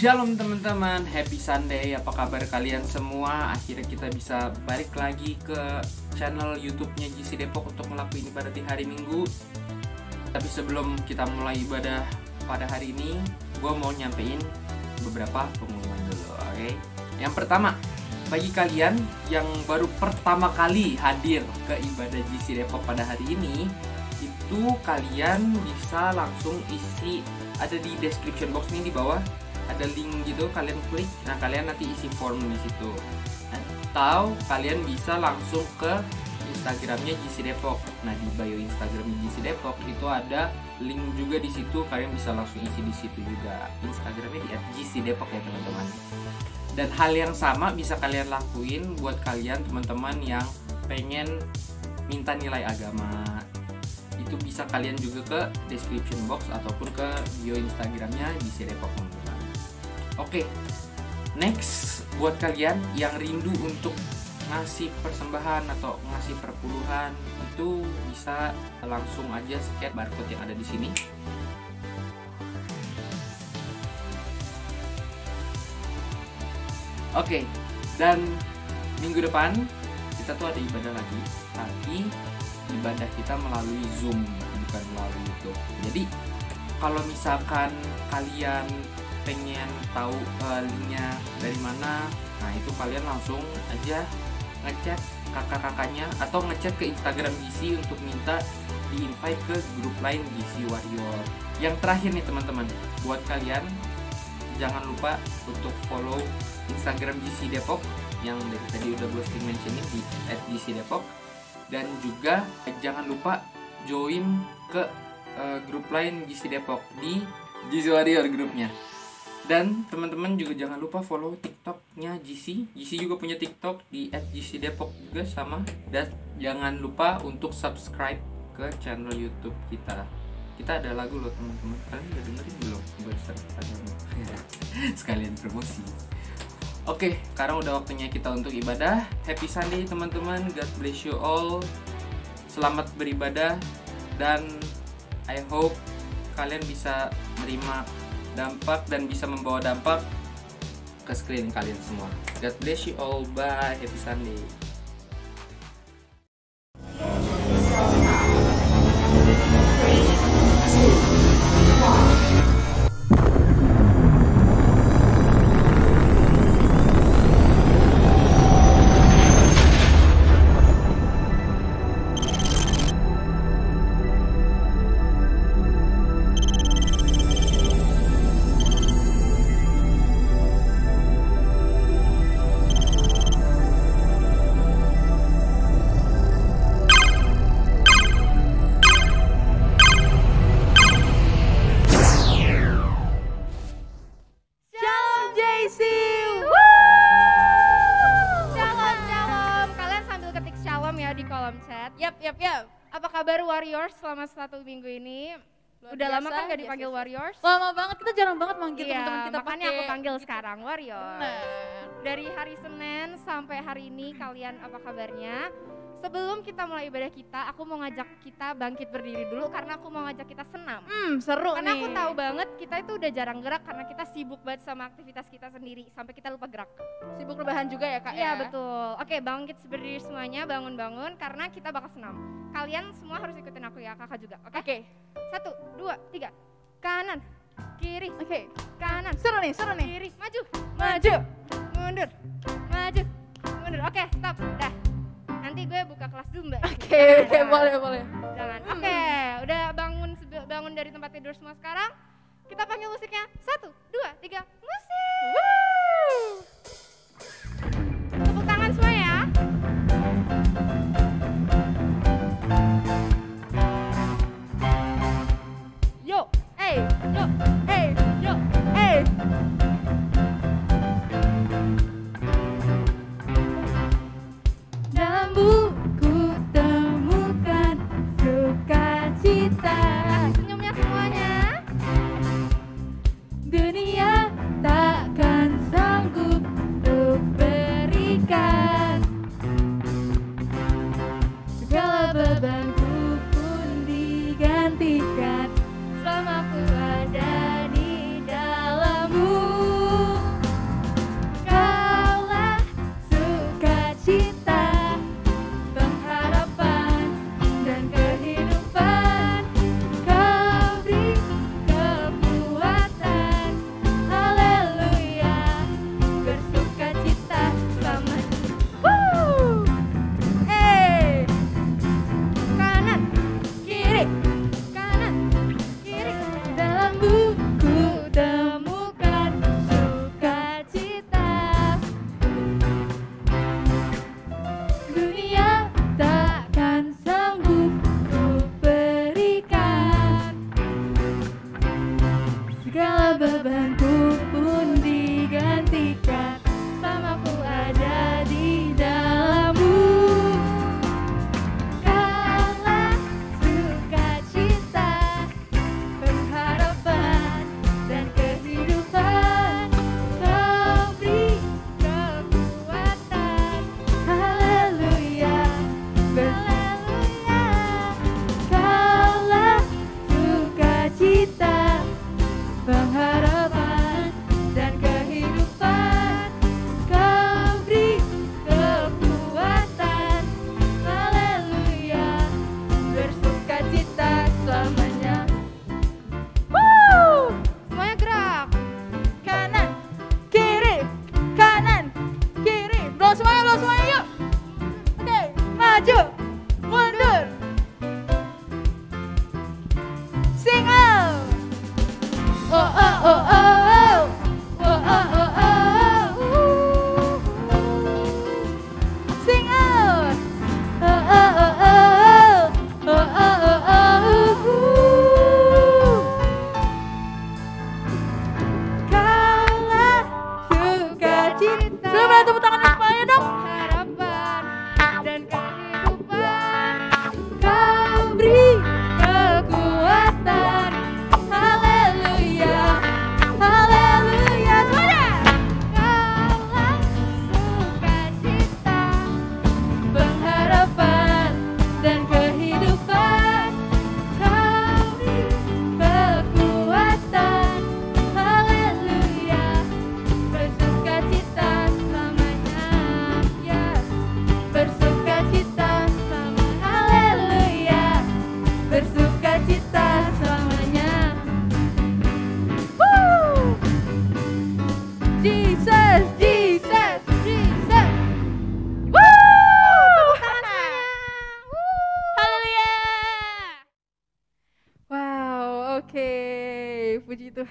Shalom teman-teman, happy Sunday. Apa kabar kalian semua? Akhirnya kita bisa balik lagi ke channel YouTube-nya GC Depok untuk ngelakuin ibadah di hari Minggu. Tapi sebelum kita mulai ibadah pada hari ini, gue mau nyampein beberapa pengumuman dulu, oke? Yang pertama, bagi kalian yang baru pertama kali hadir ke ibadah GC Depok pada hari ini, itu kalian bisa langsung isi, ada di description box nih di bawah, ada link gitu, kalian klik, nah kalian nanti isi form di situ. Atau kalian bisa langsung ke Instagramnya GC Depok. Nah di bio Instagramnya GC Depok itu ada link juga di situ, kalian bisa langsung isi di situ juga. Instagramnya di @GC Depok ya teman-teman. Dan hal yang sama bisa kalian lakuin buat kalian teman-teman yang pengen minta nilai agama. Itu bisa kalian juga ke description box ataupun ke bio Instagramnya GC Depok teman-teman. Oke, next buat kalian yang rindu untuk ngasih persembahan atau ngasih perpuluhan, itu bisa langsung aja scan barcode yang ada di sini. Oke, dan minggu depan kita tuh ada ibadah lagi, tapi ibadah kita melalui Zoom, bukan melalui YouTube. Jadi kalau misalkan kalian pengen tahu linknya dari mana, nah itu kalian langsung aja ngechat kakak-kakaknya atau ngechat ke Instagram GC untuk minta di-invite ke grup lain GC Warrior. Yang terakhir nih teman-teman, buat kalian jangan lupa untuk follow Instagram GC Depok yang dari tadi udah gue sering mentionin di @GC Depok, dan juga jangan lupa join ke grup lain GC Depok di GC Warrior grupnya. Dan teman-teman juga jangan lupa follow TikToknya GC. GC juga punya TikTok di @GC Depok juga sama. Dan jangan lupa untuk subscribe ke channel YouTube kita. Kita ada lagu loh teman-teman. Kalian udah dengerin belum? Sekalian promosi. Oke, sekarang udah waktunya kita untuk ibadah. Happy Sunday teman-teman. God bless you all. Selamat beribadah, dan I hope kalian bisa menerima dampak dan bisa membawa dampak ke sekeliling kalian semua. God bless you all. Bye. Happy Sunday. Di kolom chat. Yap. Apa kabar Warriors selama 1 minggu ini? Udah lama kan gak dipanggil Warriors? Lama banget, kita jarang banget manggil teman-teman kita. Makanya aku panggil sekarang Warriors. Dari hari Senin sampai hari ini kalian apa kabarnya? Sebelum kita mulai ibadah kita, aku mau ngajak kita bangkit berdiri dulu karena aku mau ngajak kita senam. Seru karena nih. aku tahu banget kita itu udah jarang gerak karena kita sibuk banget sama aktivitas kita sendiri sampai kita lupa gerak. Sibuk rebahan juga ya Kak? Iya betul. Oke, bangkit berdiri semuanya, bangun-bangun karena kita bakal senam. Kalian semua harus ikutin aku ya, kakak juga. Oke. 1, 2, 3. Kanan, kiri. Oke. Kanan. Seru nih. Kiri, maju. Mundur. Maju. Mundur. Oke, stop. Dah. Nanti gue buka kelas Zumba. Oke, boleh. Jangan. Oke, udah bangun dari tempat tidur semua sekarang. Kita panggil musiknya. 1, 2, 3. Musik. Tepuk tangan semua ya. Yo. Dalam buku temukan sukacita. Kasih senyumnya semuanya. Dunia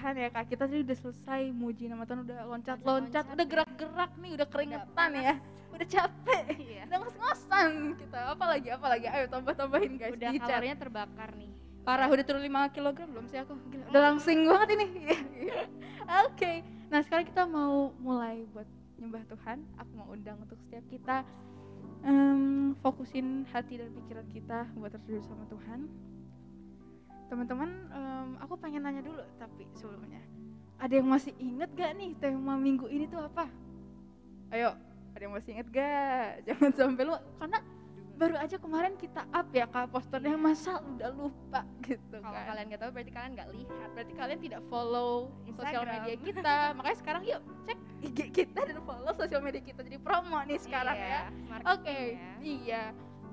Tuhan ya Kak, kita tadi udah selesai muji nama Tuhan, udah loncat-loncat, udah ya. gerak-gerak nih, udah keringetan panas. ya, udah capek, Iya. udah ngos-ngosan kita, apalagi, ayo tambah-tambahin guys Udah di chat. kalorinya terbakar nih. Parah, udah turun 5 kg belum sih aku? Gila, udah langsing banget ini. Oke, nah sekarang kita mau mulai buat nyembah Tuhan. Aku mau undang untuk setiap kita fokusin hati dan pikiran kita buat terjun sama Tuhan. Teman-teman, aku pengen nanya dulu tapi sebelumnya, ada yang masih inget gak nih tema minggu ini tuh apa? Ayo, ada yang masih inget gak? Jangan sampai lupa, karena baru aja kemarin kita up ya Kak posternya, masa udah lupa gitu Kalau kan. kalian nggak tahu berarti kalian nggak lihat. Berarti kalian tidak follow sosial Instagram. media kita. Makanya sekarang yuk cek IG kita dan follow sosial media kita. Jadi promo nih sekarang Iya, ya. marketing Oke, ya. iya.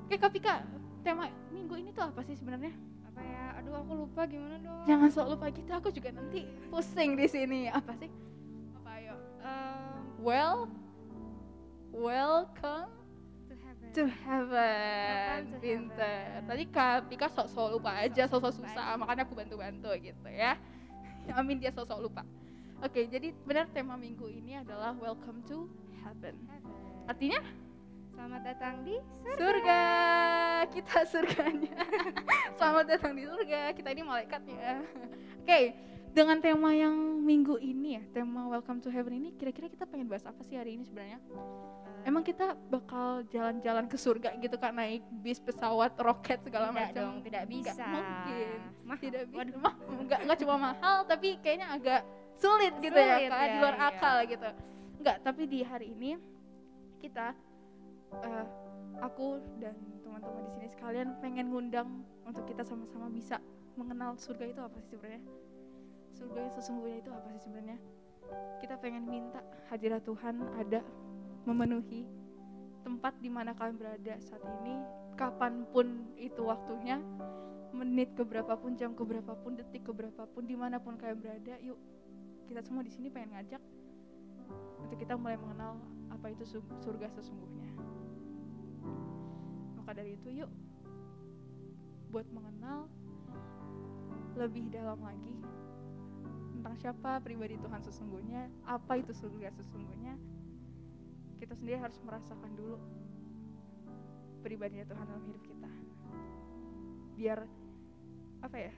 Oke Kak Pika, tema minggu ini tuh apa sih sebenarnya? Apa ya? Aduh aku lupa gimana dong. Jangan sok lupa gitu, aku juga nanti pusing di sini. Apa sih? Apa ayo? Welcome To heaven. to heaven. Welcome to Pinter. heaven. Tadi Kak Pika sok-sok lupa aja, sok-sok susah, makanya aku bantu-bantu gitu ya. Amin, dia sok-sok lupa. Oke, jadi benar tema minggu ini adalah Welcome to Heaven. Heaven. Artinya Selamat datang di surga. Kita surganya. Selamat datang di surga. Kita ini malaikatnya. Oke, dengan tema yang minggu ini ya, tema Welcome to Heaven ini, kira-kira kita pengen bahas apa sih hari ini sebenarnya? Emang kita bakal jalan-jalan ke surga gitu kan, naik bis, pesawat, roket segala Tidak macam? dong, tidak bisa. Nggak mungkin. Mahal. Tidak bisa. Waduh. Enggak cuma mahal, tapi kayaknya agak sulit gitu ya, Sulit Kak, di ya, luar iya. akal gitu. Enggak, tapi di hari ini kita aku dan teman-teman di sini sekalian pengen ngundang untuk kita sama-sama bisa mengenal surga itu apa sih sebenarnya? Surga yang sesungguhnya itu apa sih sebenarnya? Kita pengen minta hadirat Tuhan ada memenuhi tempat di mana kalian berada saat ini, kapanpun itu waktunya, menit keberapapun, jam keberapapun, detik keberapapun, dimanapun kalian berada. Yuk, kita semua di sini pengen ngajak untuk kita mulai mengenal apa itu surga sesungguhnya. Maka dari itu yuk, buat mengenal lebih dalam lagi tentang siapa pribadi Tuhan sesungguhnya, apa itu surga sesungguhnya, kita sendiri harus merasakan dulu pribadinya Tuhan dalam hidup kita. Biar apa ya,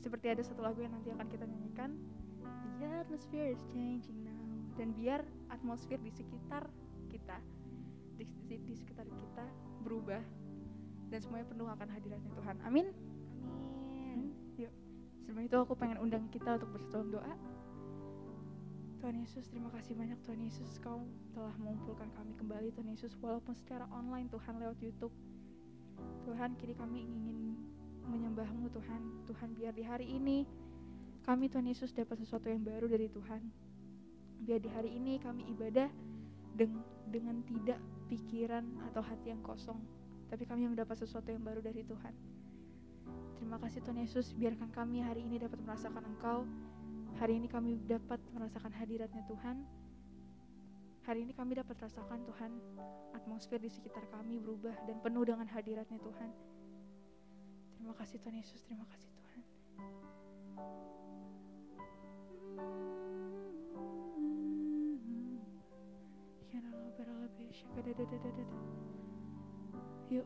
seperti ada satu lagu yang nanti akan kita nyanyikan, The atmosphere is changing now. Dan biar atmosfer di sekitar kita, di sekitar kita berubah dan semuanya penuh akan hadiratnya Tuhan. Amin. Amin. Yuk, sebelum itu aku pengen undang kita untuk bersatu dalam doa. Tuhan Yesus, terima kasih banyak Tuhan Yesus, Kau telah mengumpulkan kami kembali Tuhan Yesus, walaupun secara online Tuhan lewat YouTube. Tuhan, kini kami ingin menyembah-Mu Tuhan. Tuhan, biar di hari ini kami Tuhan Yesus dapat sesuatu yang baru dari Tuhan. Biar di hari ini kami ibadah dengan tidak pikiran atau hati yang kosong, tapi kami mendapat sesuatu yang baru dari Tuhan. Terima kasih Tuhan Yesus, biarkan kami hari ini dapat merasakan Engkau. Hari ini kami dapat merasakan hadiratnya Tuhan. Hari ini kami dapat rasakan Tuhan, atmosfer di sekitar kami berubah dan penuh dengan hadiratnya Tuhan. Terima kasih Tuhan Yesus, terima kasih Tuhan. Yuk,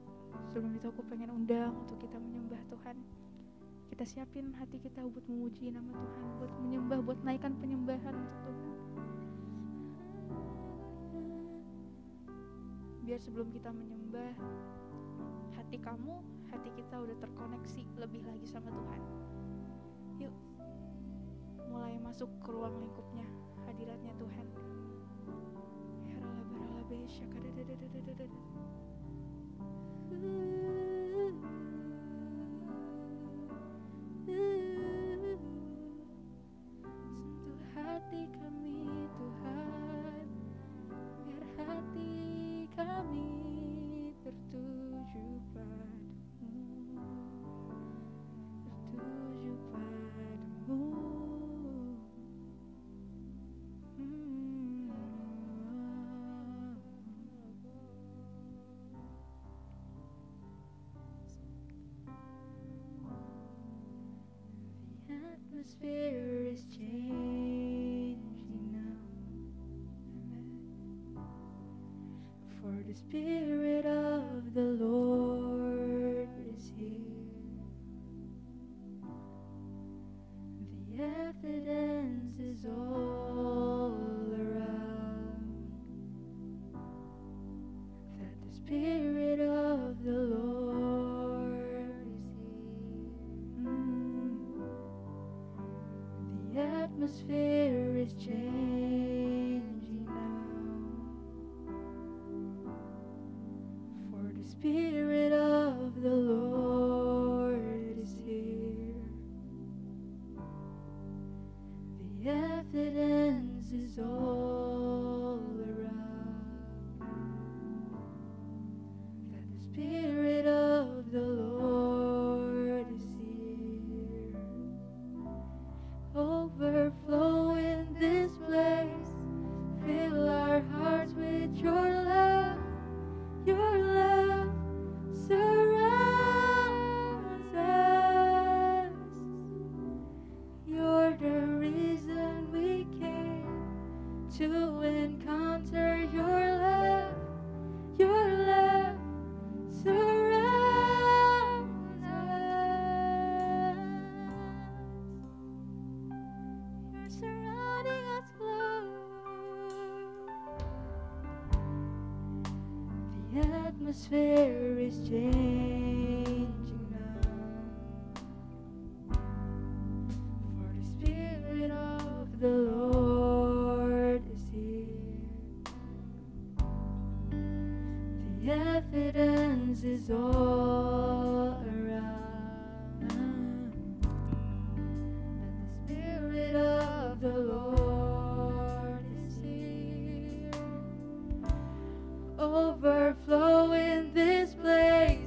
sebelum itu aku pengen undang untuk kita menyembah Tuhan. Kita siapin hati kita buat memuji nama Tuhan, buat menyembah, buat naikkan penyembahan untuk Tuhan. Biar sebelum kita menyembah, hati kamu, hati kita udah terkoneksi lebih lagi sama Tuhan. Yuk, mulai masuk ke ruang lingkupnya, hadiratnya Tuhan. Sentuh hati kami Tuhan, biar hati kami tertuju padamu, tertuju padamu. atmosphere is changing now. For the Spirit of the Lord is here. The evidence is all around that the Spirit of the Lord is here. The atmosphere is changing now. For the Spirit of the Lord is here. The evidence is all around that the Spirit of the Lord is here. Overflow in this place. Fill our hearts with your love. Your love surrounds us. You're the reason we came to encounter your love. Your love surrounds us. You're surrounding us, Lord. The atmosphere is changing now. For the Spirit of the Lord is here. The evidence is all around that the Spirit of the Lord is here. Overflow in this place.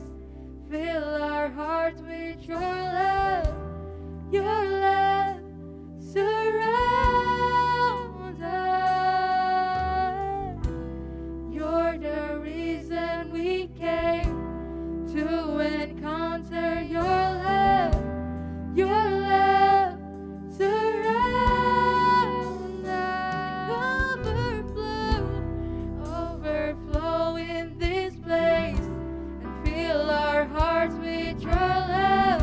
Fill our hearts with your love. Your love surrounds us. You're the reason we came to encounter your love. Your love surrounds us. Overflow in this place, and fill our hearts with your love.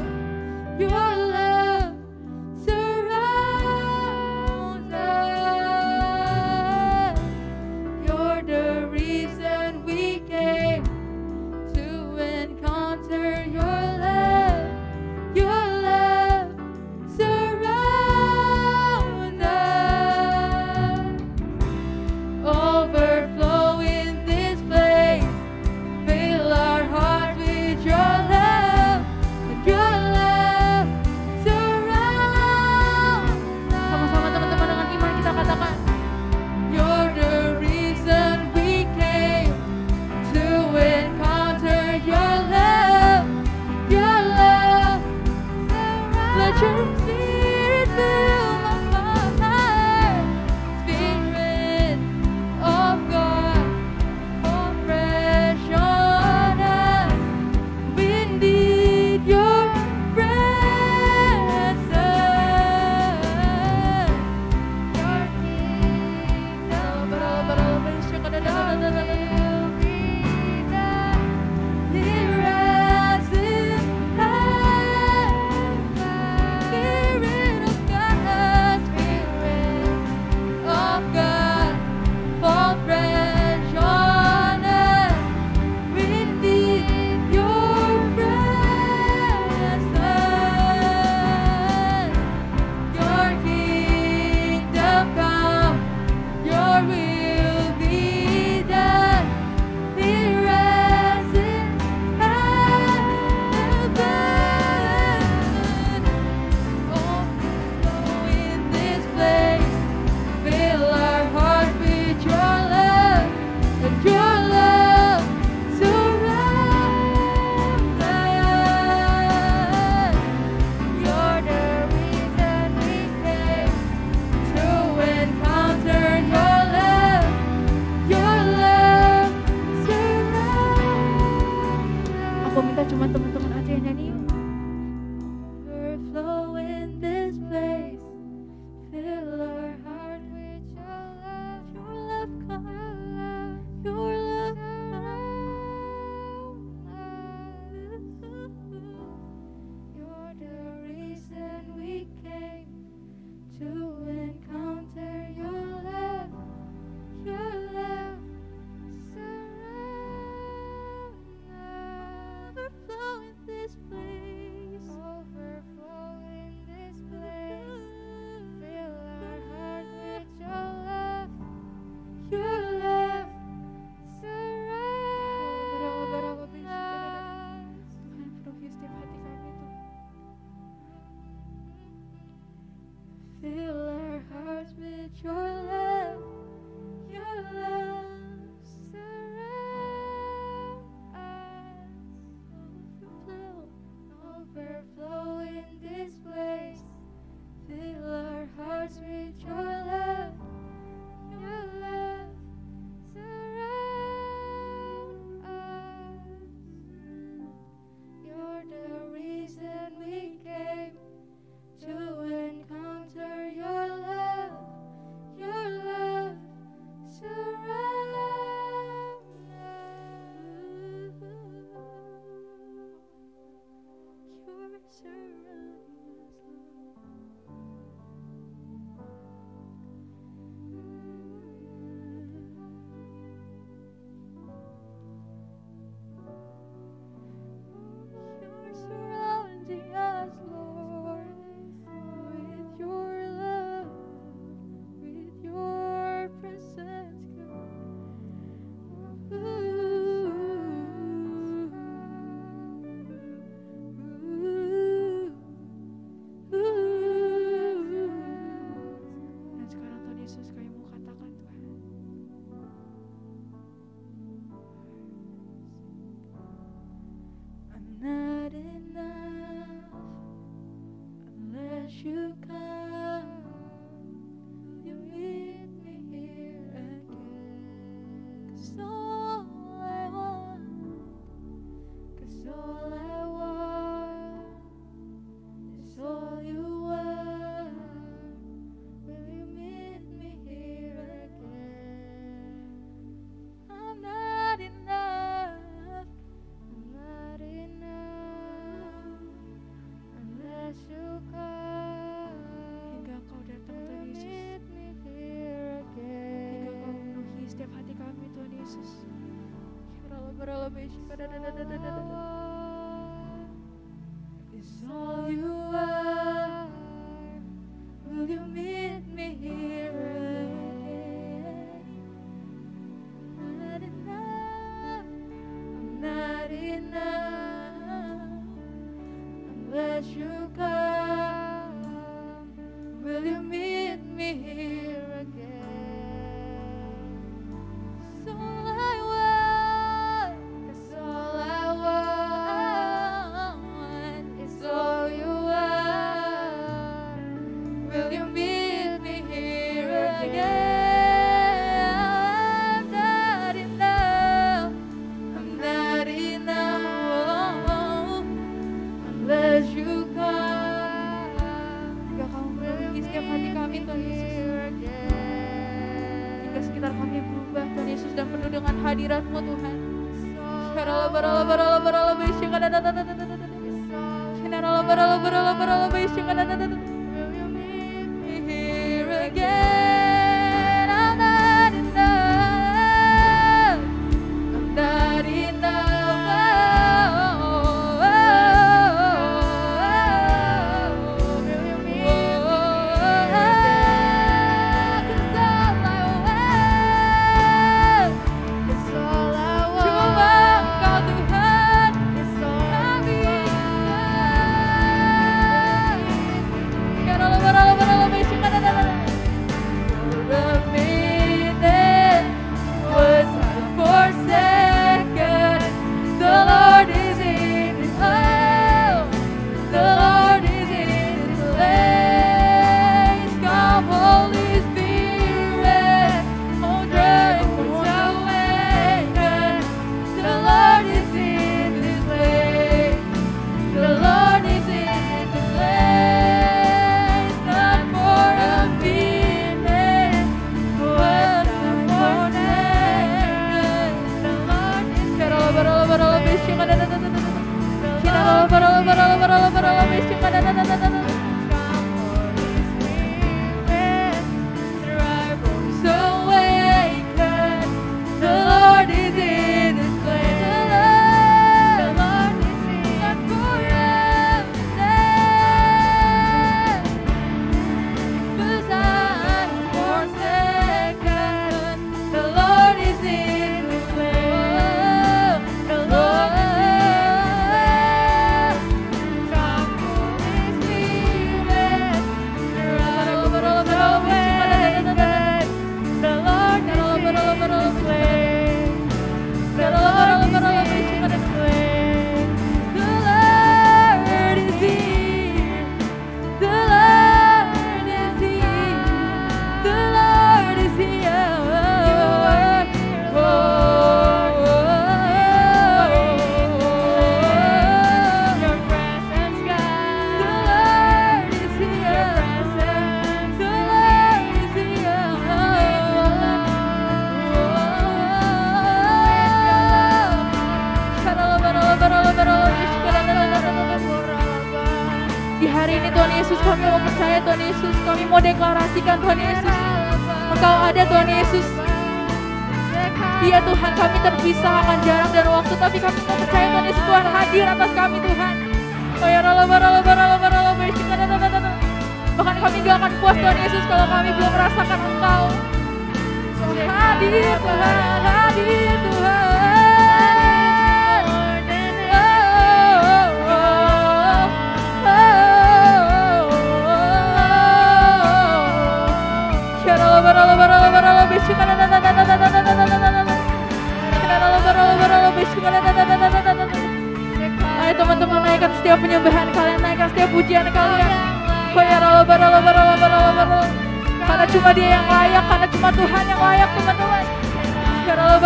Is all you are. Will you meet me here again? Not enough, I'm not enough unless you come. Will you meet me here again? That's all I want. That's all I want. It's all you are. Will you meet me here again? I'm not enough. I'm not enough unless you come. Jika kamu memenuhi setiap hati kami, Tuhan Yesus. Jika sekitar kami berubah, Tuhan Yesus, dan penuh dengan hadirat-Mu, Tuhan. Here again, I'm not enough. I'm not Kami mau percaya Tuhan Yesus, kami mau deklarasikan Tuhan Yesus, Engkau ada Tuhan Yesus. Iya Tuhan, kami terpisah akan jarak dan waktu, tapi kami mau percaya Tuhan Yesus, Tuhan hadir atas kami Tuhan. Bahkan kami gak akan puas Tuhan Yesus kalau kami belum merasakan Engkau. Hadir Tuhan, hadir Tuhan. Ayo teman-teman, naikkan setiap penyembahan kalian, naikkan setiap pujian kalian. Karena cuma Dia yang layak, karena cuma Tuhan yang layak teman-teman. Cara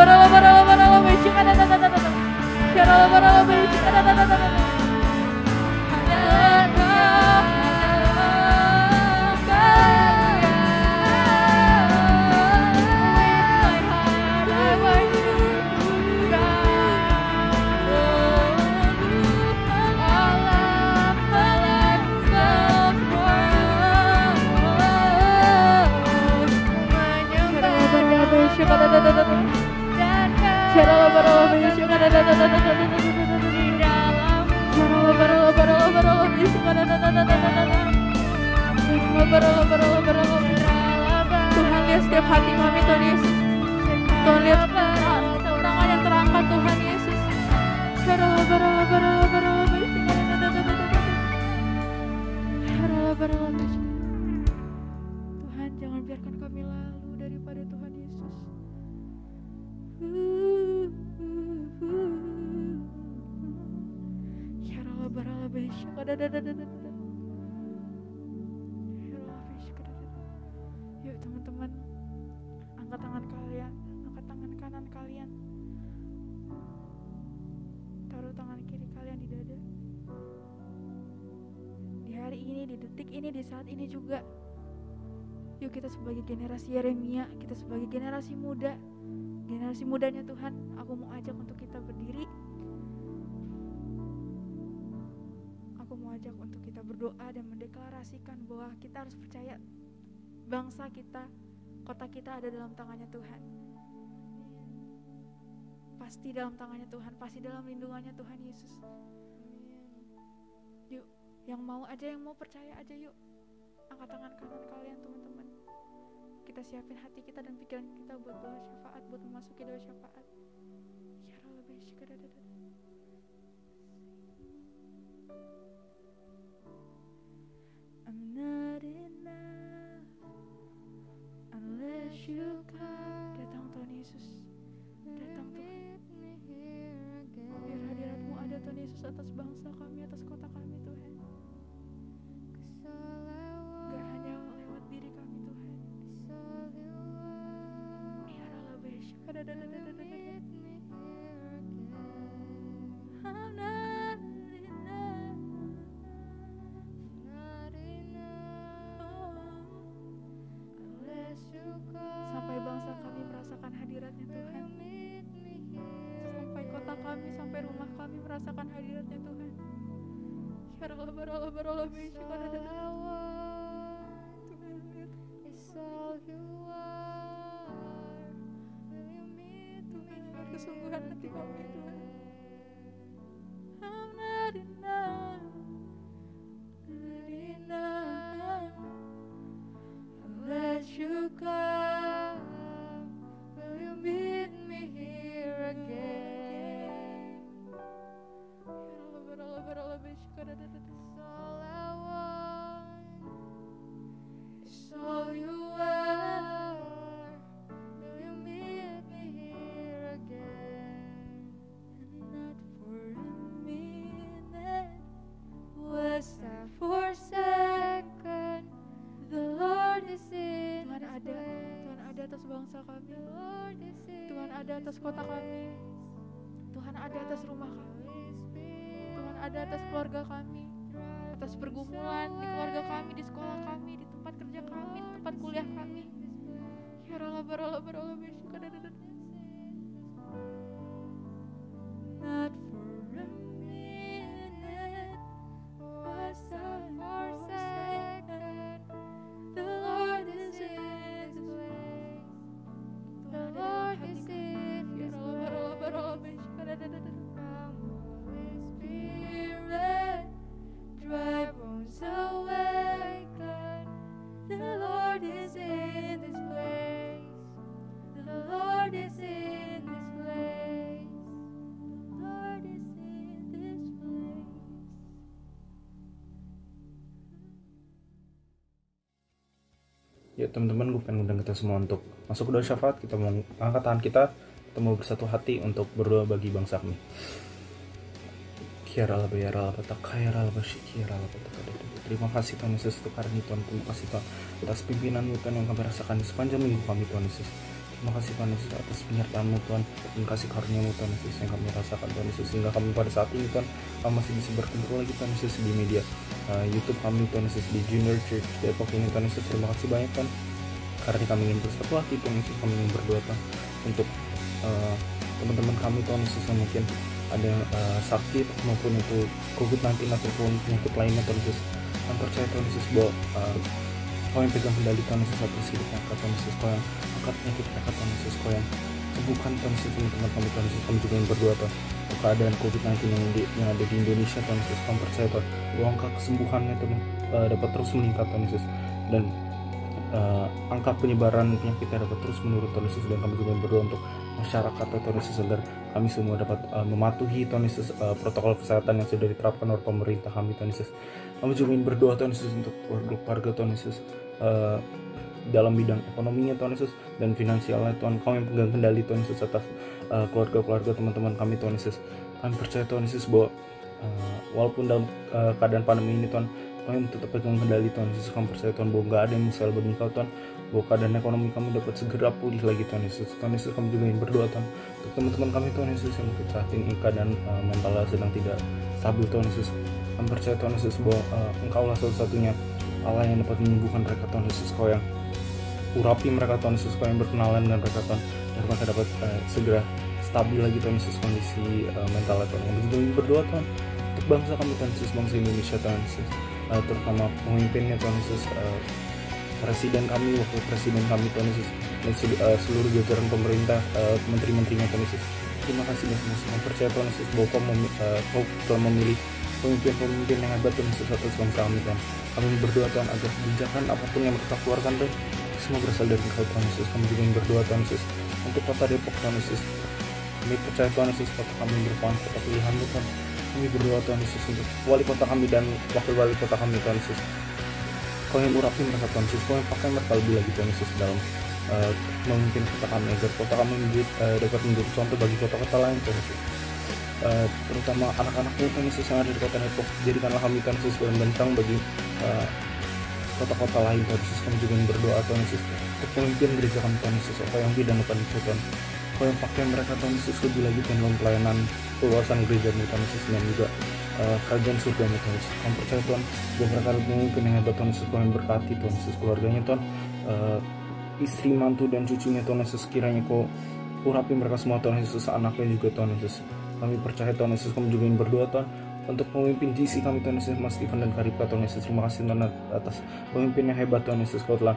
Tuhan lihat setiap hati kami Tuhan Yesus. Tuhan lihat tangan yang terangkat Tuhan Yesus. Tuhan jangan biarkan kami lalu daripada Tuhan Yesus. Yuk teman-teman, angkat tangan kalian, angkat tangan kanan kalian, taruh tangan kiri kalian di dada. Di hari ini, di detik ini, di saat ini juga, yuk kita sebagai generasi Yeremia, kita sebagai generasi muda, generasi mudanya Tuhan, aku mau ajak untuk kita berdiri. Aku mau ajak untuk kita berdoa dan mendeklarasikan bahwa kita harus percaya bangsa kita, kota kita ada dalam tangannya Tuhan. Pasti dalam tangannya Tuhan, pasti dalam lindungannya Tuhan Yesus. Yuk, yang mau aja, yang mau percaya aja yuk. Angkat tangan kanan kalian teman-teman. Kita siapin hati kita dan pikiran kita buat doa syafaat, buat memasuki doa syafaat. Ya Rabbi, syukadadada. I'm not enough unless you come. Datang Tuhan Yesus, datang Tuhan. Biar hadirat-Mu ada Tuhan Yesus atas bangsa kami, atas kota kami Tuhan. Gak hanya lewat diri kami Tuhan. Ya Rabbi, syukadadadadadada. I'm not enough. Sampai bangsa kami merasakan hadiratnya Tuhan. Sampai kota kami, sampai rumah kami merasakan hadiratnya Tuhan. Ya Rabbi, syukadadadada. Tuhan, kesungguhan hati kami Tuhan. I'm not enough, not enough unless you come. Will you meet me here again? All I want is all you are. Will you meet me here again? And not for a minute was I forsaken. The Lord is in Tuhan ada, Tuhan ada atas bangsa kami. Tuhan ada atas kota kami. Tuhan ada atas rumah kami. Tuhan ada atas keluarga kami, atas pergumulan di keluarga kami, di sekolah kami, di tempat kerja kami, di tempat kuliah kami. Ya Rabbi, syukadadadada. Not for a minute was I forsaken. The Lord is in this place. The Lord is in this place. Holy Spirit, dry bones awaken. The Lord is in this place. The Lord is in this place. The Lord is in this place. Ya teman-teman, gue pengen undang kita semua untuk masuk ke doa syafaat. Kita mau angkat tangan kita mau bersatu hati untuk berdoa bagi bangsa kami. Terima kasih Tuhan Yesus untuk hari ini Tuhan. Terima kasih Tuhan atas pimpinan-Mu Tuhan yang kami rasakan di sepanjang minggu kami Tuhan Yesus. Terima kasih Tuhan Yesus atas penyertaan-Mu Tuhan dan kasih karunia-Mu Tuhan Yesus yang kami rasakan Tuhan Yesus, sehingga kami pada saat ini Tuhan kami masih bisa berkumpul lagi Tuhan Yesus di media YouTube kami Tuhan Yesus, di Junior Church Depok ini Tuhan Yesus. Terima kasih banyak Tuhan karena kami ingin bersatu hati Tuhan Yesus. Kami ingin berdoa Tuhan untuk teman-teman kami Tuhan Yesus yang mungkin ada sakit maupun itu COVID-19 ataupun penyakit lainnya Tuhan Yesus. Kami percaya Tuhan Yesus bahwa Kau yang pegang kendali Tuhan Yesus atas hidup mereka Tuhan Yesus. Kau yang angkat penyakit mereka Tuhan Yesus. Kau yang sembuhkan Tuhan Yesus teman-teman kami Tuhan Yesus. Kami juga ingin berdoa Tuhan untuk keadaan COVID-19 yang ada di Indonesia Tuhan Yesus. Kami percaya Tuhan bahwa angka kesembuhannya Tuhan dapat terus meningkat Tuhan Yesus, dan angka penyebaran penyakitnya dapat terus menurun Tuhan Yesus. Dan kami juga berdoa untuk masyarakat Tuhan Yesus agar kami semua dapat mematuhi Tuhan Yesus protokol kesehatan yang sudah diterapkan oleh pemerintah kami Tuhan Yesus. Kami juga ingin berdoa Tuhan Yesus untuk keluarga Tuhan Yesus dalam bidang ekonominya Tuhan Yesus dan finansialnya Tuhan. Kami pegang kendali Tuhan Yesus atas keluarga-keluarga teman-teman kami Tuhan Yesus. Kami percaya Tuhan Yesus bahwa walaupun dalam keadaan pandemi ini Tuhan, kami tetap pegang kendali Tuhan Yesus. Kami percaya Tuhan bahwa gak ada yang mustahil bagi Engkau Tuhan, bahwa keadaan ekonomi kami dapat segera pulih lagi Tuhan Yesus. Tuhan Yesus, kami juga ingin berdoa Tuhan untuk teman-teman kami Tuhan Yesus yang mungkin saat ini keadaan mentalnya sedang tidak stabil Tuhan Yesus. Kami percaya Tuhan Yesus bahwa Engkau lah satu-satunya Allah yang dapat menyembuhkan mereka Tuhan Yesus. Kau yang urapi mereka Tuhan Yesus, Kau yang berkenalan dengan mereka Tuhan, dan mereka dapat segera stabil lagi Tuhan Yesus kondisi mentalnya Tuhan. Kami juga ingin berdoa Tuhan untuk bangsa kami Tuhan Yesus, bangsa Indonesia Tuhan Yesus, terutama pemimpinnya Tuhan Yesus, presiden kami, wakil presiden kami Tuhan Yesus, dan seluruh jajaran pemerintah, menteri-menterinya Tuhan Yesus. Terima kasih Tuhan Yesus. Kami percaya Tuhan Yesus bahwa Kau telah memilih pemimpin-pemimpin yang hebat Tuhan Yesus atas bangsa kami Tuhan. Kami berdoa Tuhan agar kebijakan apapun yang mereka keluarkan Tuhan, semua berasal dari Engkau Tuhan Yesus. Kami juga ingin berdoa Tuhan Yesus untuk kota Depok Tuhan Yesus. Kami percaya Tuhan Yesus kota kami merupakan kota pilihan-Mu Tuhan. Kami berdoa Tuhan Yesus untuk wali kota kami dan wakil wali kota kami Tuhan Yesus. Kau yang urapi mereka Tuhan Yesus, Kau yang pakai mereka lebih lagi Tuhan Yesus dalam memimpin kota kami, agar kota kami dapat menjadi contoh bagi kota-kota lain Tuhan Yesus. Terutama anak-anakmu Tuhan Yesus yang ada di kota Depok, jadikanlah kami Tuhan Yesus bentang bagi kota-kota lain Tuhan Yesus. Kami juga ingin berdoa Tuhan Yesus untuk pemimpin gereja kami Tuhan Yesus, apa yang bidang depan itu Tuhan. Kau yang pakai mereka Tuhan Yesus lebih lagi Tuhan dalam pelayanan keluasan gereja-Mu Tuhan Yesus, dan juga kerajaan surga-Mu Tuhan Yesus. Kami percaya Tuhan bahwa mereka pemimpin yang hebat Tuhan Yesus. Kau yang berkati Tuhan Yesus keluarganya Tuhan, istri, mantu dan cucunya Tuhan Yesus. Kiranya Kau urapi mereka semua Tuhan Yesus, anaknya juga Tuhan Yesus. Kami percaya Tuhan Yesus. Kami juga ingin berdoa Tuhan untuk pemimpin GC kami Tuhan Yesus, Mas Stephen dan Karipka Tuhan Yesus. Terima kasih Tuhan atas pemimpin yang hebat Tuhan Yesus. Kau telah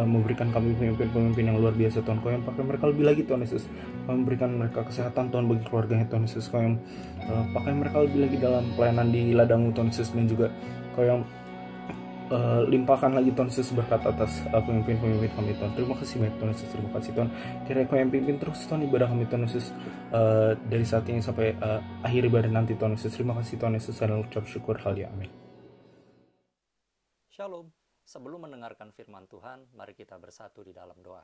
memberikan kami pemimpin-pemimpin yang luar biasa Tuhan. Kau yang pakai mereka lebih lagi Tuhan Yesus. Kau memberikan mereka kesehatan Tuhan bagi keluarganya Tuhan Yesus. Kau yang pakai mereka lebih lagi dalam pelayanan di ladang-Mu Tuhan Yesus, dan juga Kau yang limpahkan lagi Tuhan Yesus berkat atas pemimpin-pemimpin kami Tuhan. Terima kasih banyak Tuhan Yesus. Terima kasih Tuhan. Kiranya Kau yang pimpin terus Tuhan ibadah kami Tuhan Yesus, dari saat ini sampai akhir ibadah nanti Tuhan Yesus. Terima kasih Tuhan Yesus, dan ucap syukur haleluya amin. Shalom. Sebelum mendengarkan firman Tuhan, mari kita bersatu di dalam doa.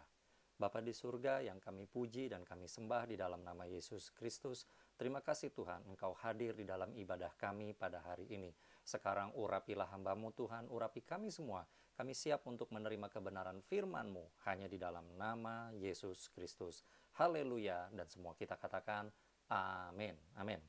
Bapa di surga yang kami puji dan kami sembah di dalam nama Yesus Kristus, terima kasih Tuhan Engkau hadir di dalam ibadah kami pada hari ini. Sekarang urapilah hamba-Mu Tuhan, urapi kami semua. Kami siap untuk menerima kebenaran firman-Mu hanya di dalam nama Yesus Kristus. Haleluya, dan semua kita katakan amin. Amin.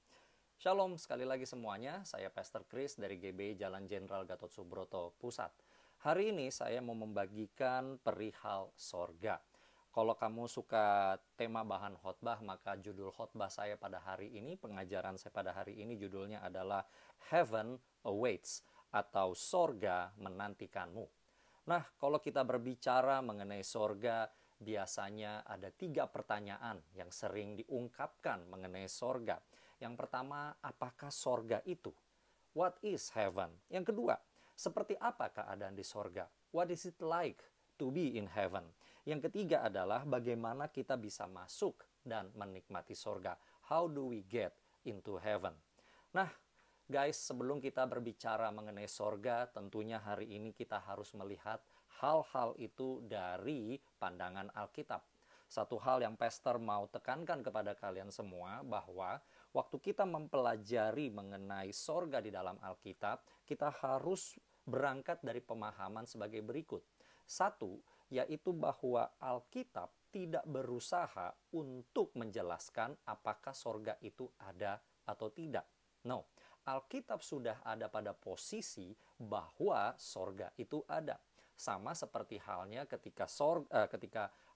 Shalom sekali lagi semuanya, saya Pastor Chris dari GB Jalan Jenderal Gatot Subroto Pusat. Hari ini saya mau membagikan perihal sorga. Kalau kamu suka tema bahan khotbah, maka judul khotbah saya pada hari ini, pengajaran saya pada hari ini judulnya adalah Heaven Awaits, atau sorga menantikanmu. Nah, kalau kita berbicara mengenai sorga, biasanya ada 3 pertanyaan yang sering diungkapkan mengenai sorga. Yang pertama, apakah sorga itu? What is heaven? Yang kedua, seperti apa keadaan di sorga? What is it like to be in heaven? Yang ketiga adalah bagaimana kita bisa masuk dan menikmati sorga. How do we get into heaven? Nah, guys, sebelum kita berbicara mengenai sorga, tentunya hari ini kita harus melihat hal-hal itu dari pandangan Alkitab. Satu hal yang Pastor mau tekankan kepada kalian semua, bahwa waktu kita mempelajari mengenai sorga di dalam Alkitab, kita harus berangkat dari pemahaman sebagai berikut. Satu, yaitu bahwa Alkitab tidak berusaha untuk menjelaskan apakah sorga itu ada atau tidak. No, Alkitab sudah ada pada posisi bahwa sorga itu ada. Sama seperti halnya ketika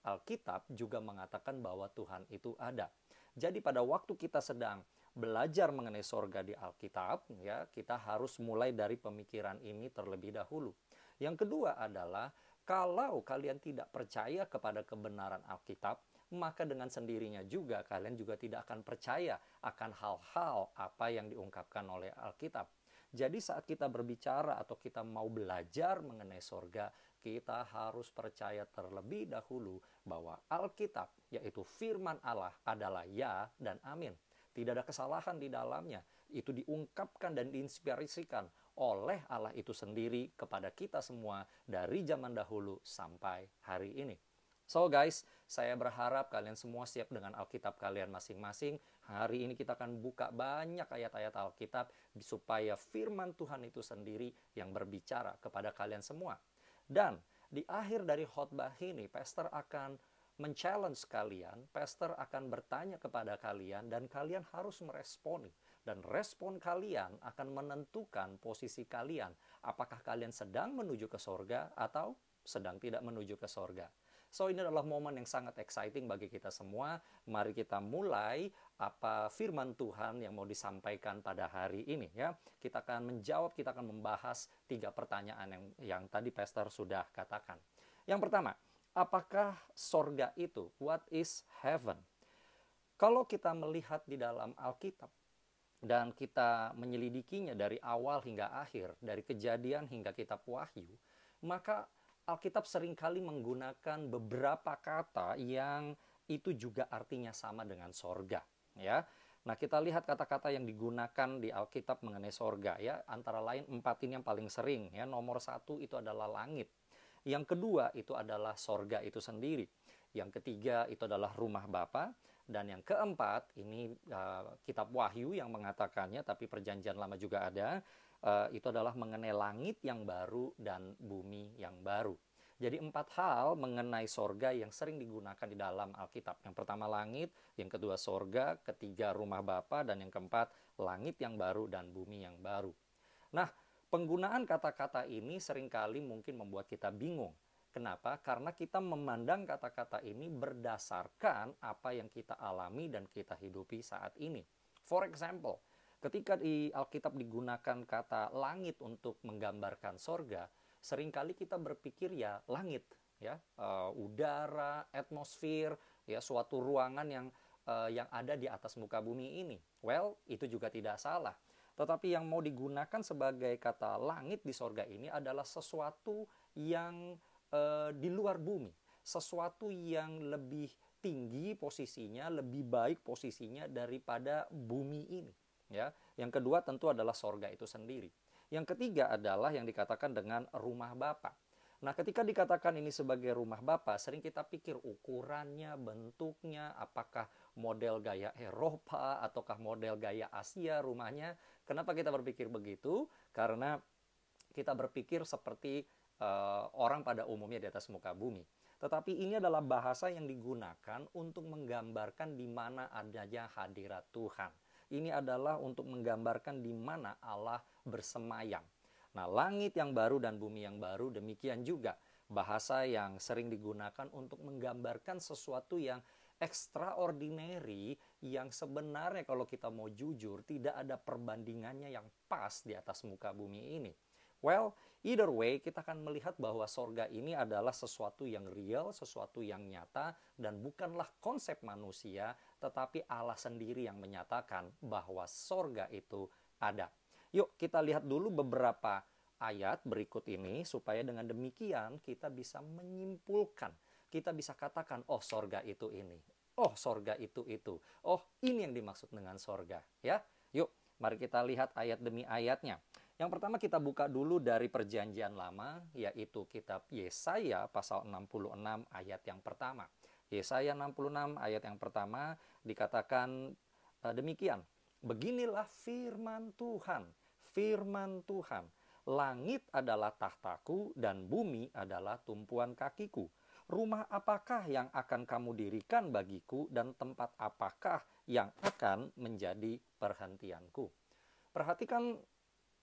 Alkitab juga mengatakan bahwa Tuhan itu ada. Jadi pada waktu kita sedang belajar mengenai sorga di Alkitab, ya, kita harus mulai dari pemikiran ini terlebih dahulu. Yang kedua adalah, Kalau kalian tidak percaya kepada kebenaran Alkitab, maka dengan sendirinya juga kalian juga tidak akan percaya akan hal-hal apa yang diungkapkan oleh Alkitab. Jadi saat kita berbicara atau kita mau belajar mengenai sorga, kita harus percaya terlebih dahulu bahwa Alkitab, yaitu firman Allah, adalah ya dan amin. Tidak ada kesalahan di dalamnya. Itu diungkapkan dan diinspirasikan oleh Allah itu sendiri kepada kita semua dari zaman dahulu sampai hari ini. So guys, saya berharap kalian semua siap dengan Alkitab kalian masing-masing. Hari ini kita akan buka banyak ayat-ayat Alkitab supaya firman Tuhan itu sendiri yang berbicara kepada kalian semua. Dan di akhir dari khotbah ini, pastor akan men-challenge kalian, pastor akan bertanya kepada kalian, dan kalian harus meresponi. Dan respon kalian akan menentukan posisi kalian. Apakah kalian sedang menuju ke sorga atau sedang tidak menuju ke sorga. So ini adalah momen yang sangat exciting bagi kita semua. Mari kita mulai apa firman Tuhan yang mau disampaikan pada hari ini ya. Kita akan menjawab, kita akan membahas 3 pertanyaan yang tadi pastor sudah katakan. Yang pertama, apakah sorga itu? What is heaven? Kalau kita melihat di dalam Alkitab dan kita menyelidikinya dari awal hingga akhir, dari Kejadian hingga kitab Wahyu, maka Alkitab seringkali menggunakan beberapa kata yang itu juga artinya sama dengan sorga, ya. Nah, kita lihat kata-kata yang digunakan di Alkitab mengenai sorga, ya. Antara lain 4 ini yang paling sering, ya. Nomor 1 itu adalah langit. Yang kedua itu adalah sorga itu sendiri. Yang ketiga itu adalah rumah Bapa. Dan yang keempat, ini kitab Wahyu yang mengatakannya, tapi perjanjian lama juga ada. Itu adalah mengenai langit yang baru dan bumi yang baru. Jadi 4 hal mengenai sorga yang sering digunakan di dalam Alkitab. Yang pertama langit, yang kedua sorga, ketiga rumah Bapa, dan yang keempat langit yang baru dan bumi yang baru. Nah, penggunaan kata-kata ini seringkali mungkin membuat kita bingung. Kenapa? Karena kita memandang kata-kata ini berdasarkan apa yang kita alami dan kita hidupi saat ini. For example, ketika di Alkitab digunakan kata langit untuk menggambarkan sorga, seringkali kita berpikir ya langit, ya udara, atmosfer, ya suatu ruangan yang ada di atas muka bumi ini. Well, itu juga tidak salah. Tetapi yang mau digunakan sebagai kata langit di sorga ini adalah sesuatu yang di luar bumi, sesuatu yang lebih tinggi posisinya, lebih baik posisinya daripada bumi ini. Ya, yang kedua tentu adalah sorga itu sendiri. Yang ketiga adalah yang dikatakan dengan rumah Bapa. Nah, ketika dikatakan ini sebagai rumah Bapa, sering kita pikir ukurannya, bentuknya, apakah model gaya Eropa ataukah model gaya Asia rumahnya. Kenapa kita berpikir begitu? Karena kita berpikir seperti orang pada umumnya di atas muka bumi. Tetapi ini adalah bahasa yang digunakan untuk menggambarkan di mana adanya hadirat Tuhan. Ini adalah untuk menggambarkan di mana Allah bersemayam. Nah, langit yang baru dan bumi yang baru demikian juga bahasa yang sering digunakan untuk menggambarkan sesuatu yang extraordinary yang sebenarnya kalau kita mau jujur tidak ada perbandingannya yang pas di atas muka bumi ini. Well, either way kita akan melihat bahwa sorga ini adalah sesuatu yang real, sesuatu yang nyata, dan bukanlah konsep manusia, tetapi Allah sendiri yang menyatakan bahwa sorga itu ada. Yuk kita lihat dulu beberapa ayat berikut ini, supaya dengan demikian kita bisa menyimpulkan, kita bisa katakan, oh sorga itu ini, oh sorga itu, oh ini yang dimaksud dengan sorga. Ya, yuk mari kita lihat ayat demi ayatnya. Yang pertama kita buka dulu dari perjanjian lama, yaitu kitab Yesaya pasal 66 ayat yang pertama. Yesaya 66 ayat yang pertama dikatakan demikian. Beginilah firman Tuhan, langit adalah tahtaku dan bumi adalah tumpuan kakiku. Rumah apakah yang akan kamu dirikan bagiku dan tempat apakah yang akan menjadi perhentianku? Perhatikan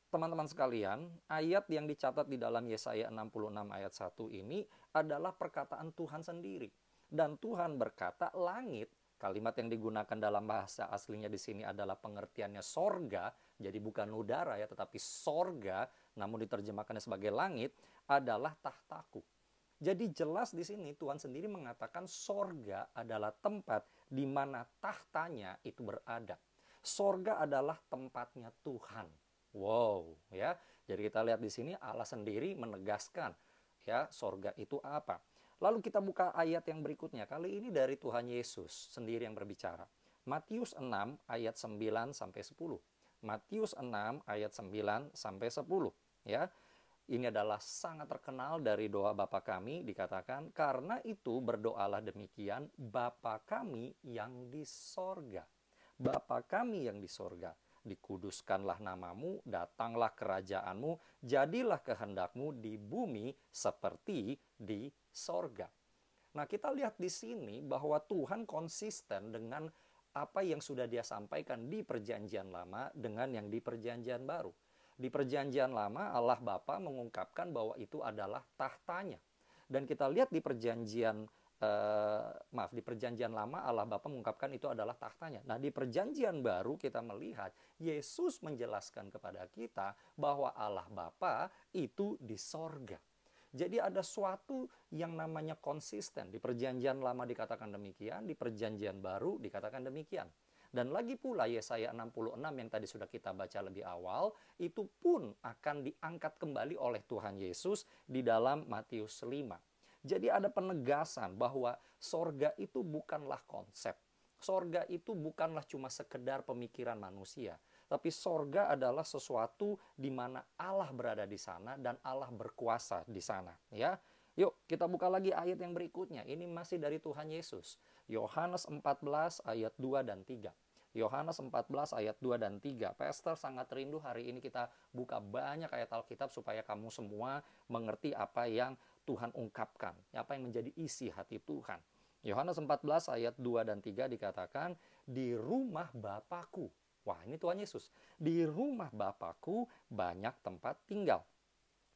teman-teman sekalian, ayat yang dicatat di dalam Yesaya 66 ayat 1 ini adalah perkataan Tuhan sendiri. Dan Tuhan berkata langit, kalimat yang digunakan dalam bahasa aslinya di sini adalah pengertiannya sorga, jadi bukan udara ya, tetapi sorga, namun diterjemahkannya sebagai langit, adalah tahtaku. Jadi jelas di sini Tuhan sendiri mengatakan sorga adalah tempat di mana tahtanya itu berada. Sorga adalah tempatnya Tuhan. Wow, ya. Jadi kita lihat di sini Allah sendiri menegaskan ya sorga itu apa. Lalu kita buka ayat yang berikutnya. Kali ini dari Tuhan Yesus sendiri yang berbicara. Matius 6 ayat 9 sampai 10. Matius 6 ayat 9 sampai 10, ya. Ini adalah sangat terkenal dari doa Bapa kami, dikatakan, karena itu berdoalah demikian, Bapa kami yang di sorga. Bapa kami yang di sorga, dikuduskanlah namamu, datanglah kerajaanmu, jadilah kehendakmu di bumi seperti di sorga. Nah, kita lihat di sini bahwa Tuhan konsisten dengan apa yang sudah Dia sampaikan di Perjanjian Lama dengan yang di Perjanjian Baru. Di Perjanjian Lama, Allah Bapa mengungkapkan bahwa itu adalah tahtanya. Dan kita lihat di Perjanjian Lama, Allah Bapa mengungkapkan itu adalah tahtanya. Nah, di Perjanjian Baru kita melihat Yesus menjelaskan kepada kita bahwa Allah Bapa itu di sorga. Jadi ada suatu yang namanya konsisten. Di Perjanjian Lama dikatakan demikian, di Perjanjian Baru dikatakan demikian. Dan lagi pula Yesaya 66 yang tadi sudah kita baca lebih awal, itu pun akan diangkat kembali oleh Tuhan Yesus di dalam Matius 5. Jadi ada penegasan bahwa sorga itu bukanlah konsep. Sorga itu bukanlah cuma sekedar pemikiran manusia. Tapi sorga adalah sesuatu di mana Allah berada di sana dan Allah berkuasa di sana. Ya, yuk kita buka lagi ayat yang berikutnya. Ini masih dari Tuhan Yesus. Yohanes 14 ayat 2 dan 3. Yohanes 14 ayat 2 dan 3. Pastor sangat rindu hari ini kita buka banyak ayat Alkitab supaya kamu semua mengerti apa yang Tuhan ungkapkan, apa yang menjadi isi hati Tuhan. Yohanes 14 ayat 2 dan 3 dikatakan, di rumah Bapakku. Wah, ini Tuhan Yesus. Di rumah Bapakku banyak tempat tinggal.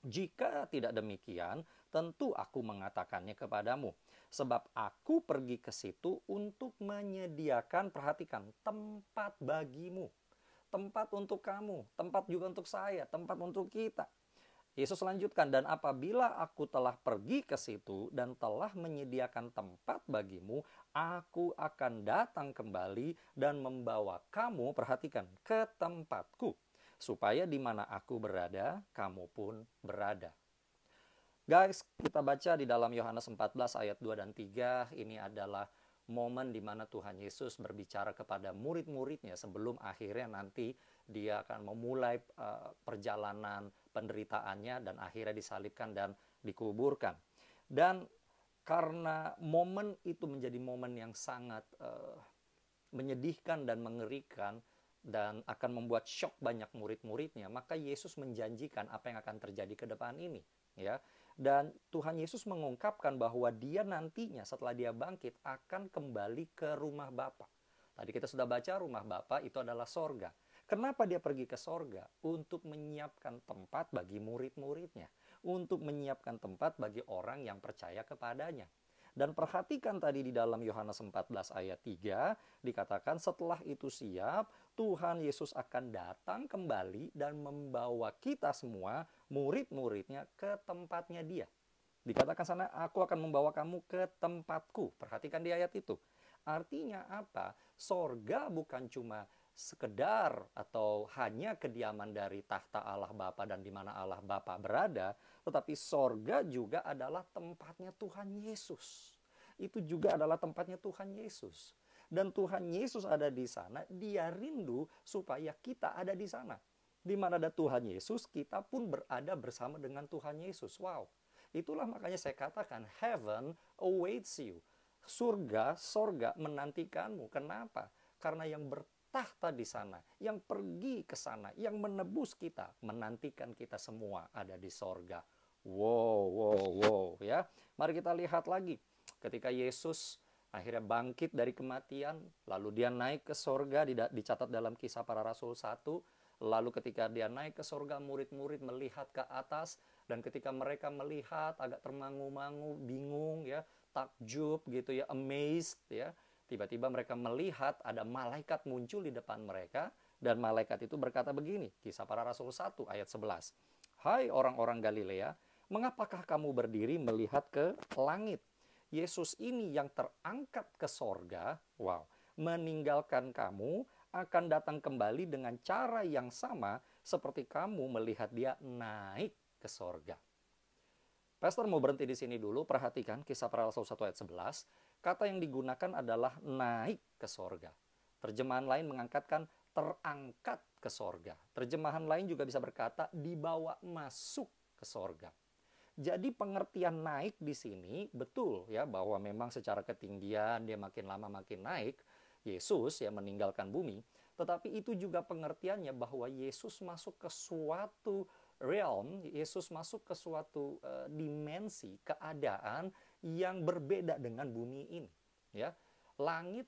Jika tidak demikian, tentu aku mengatakannya kepadamu. Sebab aku pergi ke situ untuk menyediakan, perhatikan, tempat bagimu. Tempat untuk kamu, tempat juga untuk saya, tempat untuk kita. Yesus lanjutkan, dan apabila aku telah pergi ke situ dan telah menyediakan tempat bagimu, aku akan datang kembali dan membawa kamu, perhatikan, ke tempatku. Supaya di mana aku berada, kamu pun berada. Guys, kita baca di dalam Yohanes 14 ayat 2 dan 3, ini adalah momen di mana Tuhan Yesus berbicara kepada murid-muridnya sebelum akhirnya nanti Dia akan memulai perjalanan penderitaannya dan akhirnya disalibkan dan dikuburkan. Dan karena momen itu menjadi momen yang sangat menyedihkan dan mengerikan, dan akan membuat syok banyak murid-muridnya, maka Yesus menjanjikan apa yang akan terjadi ke depan ini, ya. Dan Tuhan Yesus mengungkapkan bahwa Dia nantinya setelah Dia bangkit akan kembali ke rumah Bapa. Tadi kita sudah baca rumah Bapa itu adalah sorga. Kenapa Dia pergi ke sorga? Untuk menyiapkan tempat bagi murid-muridnya, untuk menyiapkan tempat bagi orang yang percaya kepadanya. Dan perhatikan tadi di dalam Yohanes 14 ayat 3 dikatakan setelah itu siap, Tuhan Yesus akan datang kembali dan membawa kita semua, murid-muridnya, ke tempatnya Dia. Dikatakan sana, aku akan membawa kamu ke tempatku. Perhatikan di ayat itu. Artinya apa? Sorga bukan cuma sekedar atau hanya kediaman dari tahta Allah Bapa dan di mana Allah Bapa berada, tetapi sorga juga adalah tempatnya Tuhan Yesus. Itu juga adalah tempatnya Tuhan Yesus. Dan Tuhan Yesus ada di sana, Dia rindu supaya kita ada di sana. Di mana ada Tuhan Yesus, kita pun berada bersama dengan Tuhan Yesus. Wow, itulah makanya saya katakan heaven awaits you. Surga, sorga menantikanmu. Kenapa? Karena yang bertahta di sana, yang pergi ke sana, yang menebus kita, menantikan kita semua ada di sorga. Wow, ya. Mari kita lihat lagi. Ketika Yesus akhirnya bangkit dari kematian, lalu Dia naik ke sorga, dicatat dalam Kisah Para Rasul 1. Lalu ketika Dia naik ke sorga, murid-murid melihat ke atas, dan ketika mereka melihat agak termangu-mangu, bingung, ya, takjub gitu ya, amazed ya. Tiba-tiba mereka melihat ada malaikat muncul di depan mereka, dan malaikat itu berkata begini, Kisah Para Rasul 1 ayat 11. Hai orang-orang Galilea, Mengapakah kamu berdiri melihat ke langit? Yesus ini yang terangkat ke sorga, wow, meninggalkan kamu, akan datang kembali dengan cara yang sama seperti kamu melihat dia naik ke sorga. Pastor mau berhenti di sini dulu, perhatikan Kisah Para Rasul 1 ayat 11. Kata yang digunakan adalah naik ke sorga. Terjemahan lain mengangkatkan terangkat ke sorga. Terjemahan lain juga bisa berkata dibawa masuk ke sorga. Jadi pengertian naik di sini betul ya, bahwa memang secara ketinggian dia makin lama makin naik. Yesus ya meninggalkan bumi. Tetapi itu juga pengertiannya bahwa Yesus masuk ke suatu realm, Yesus masuk ke suatu dimensi keadaan yang berbeda dengan bumi ini. Ya, langit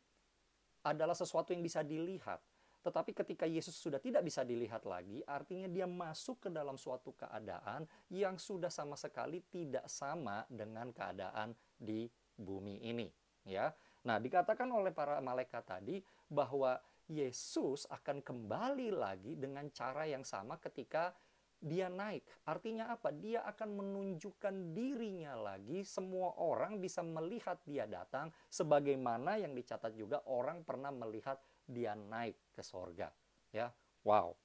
adalah sesuatu yang bisa dilihat. Tetapi ketika Yesus sudah tidak bisa dilihat lagi, artinya dia masuk ke dalam suatu keadaan yang sudah sama sekali tidak sama dengan keadaan di bumi ini. Ya, nah dikatakan oleh para malaikat tadi bahwa Yesus akan kembali lagi dengan cara yang sama ketika dia naik. Artinya apa? Dia akan menunjukkan dirinya lagi. Semua orang bisa melihat dia datang. Sebagaimana yang dicatat juga orang pernah melihat dia naik ke sorga. Ya, wow.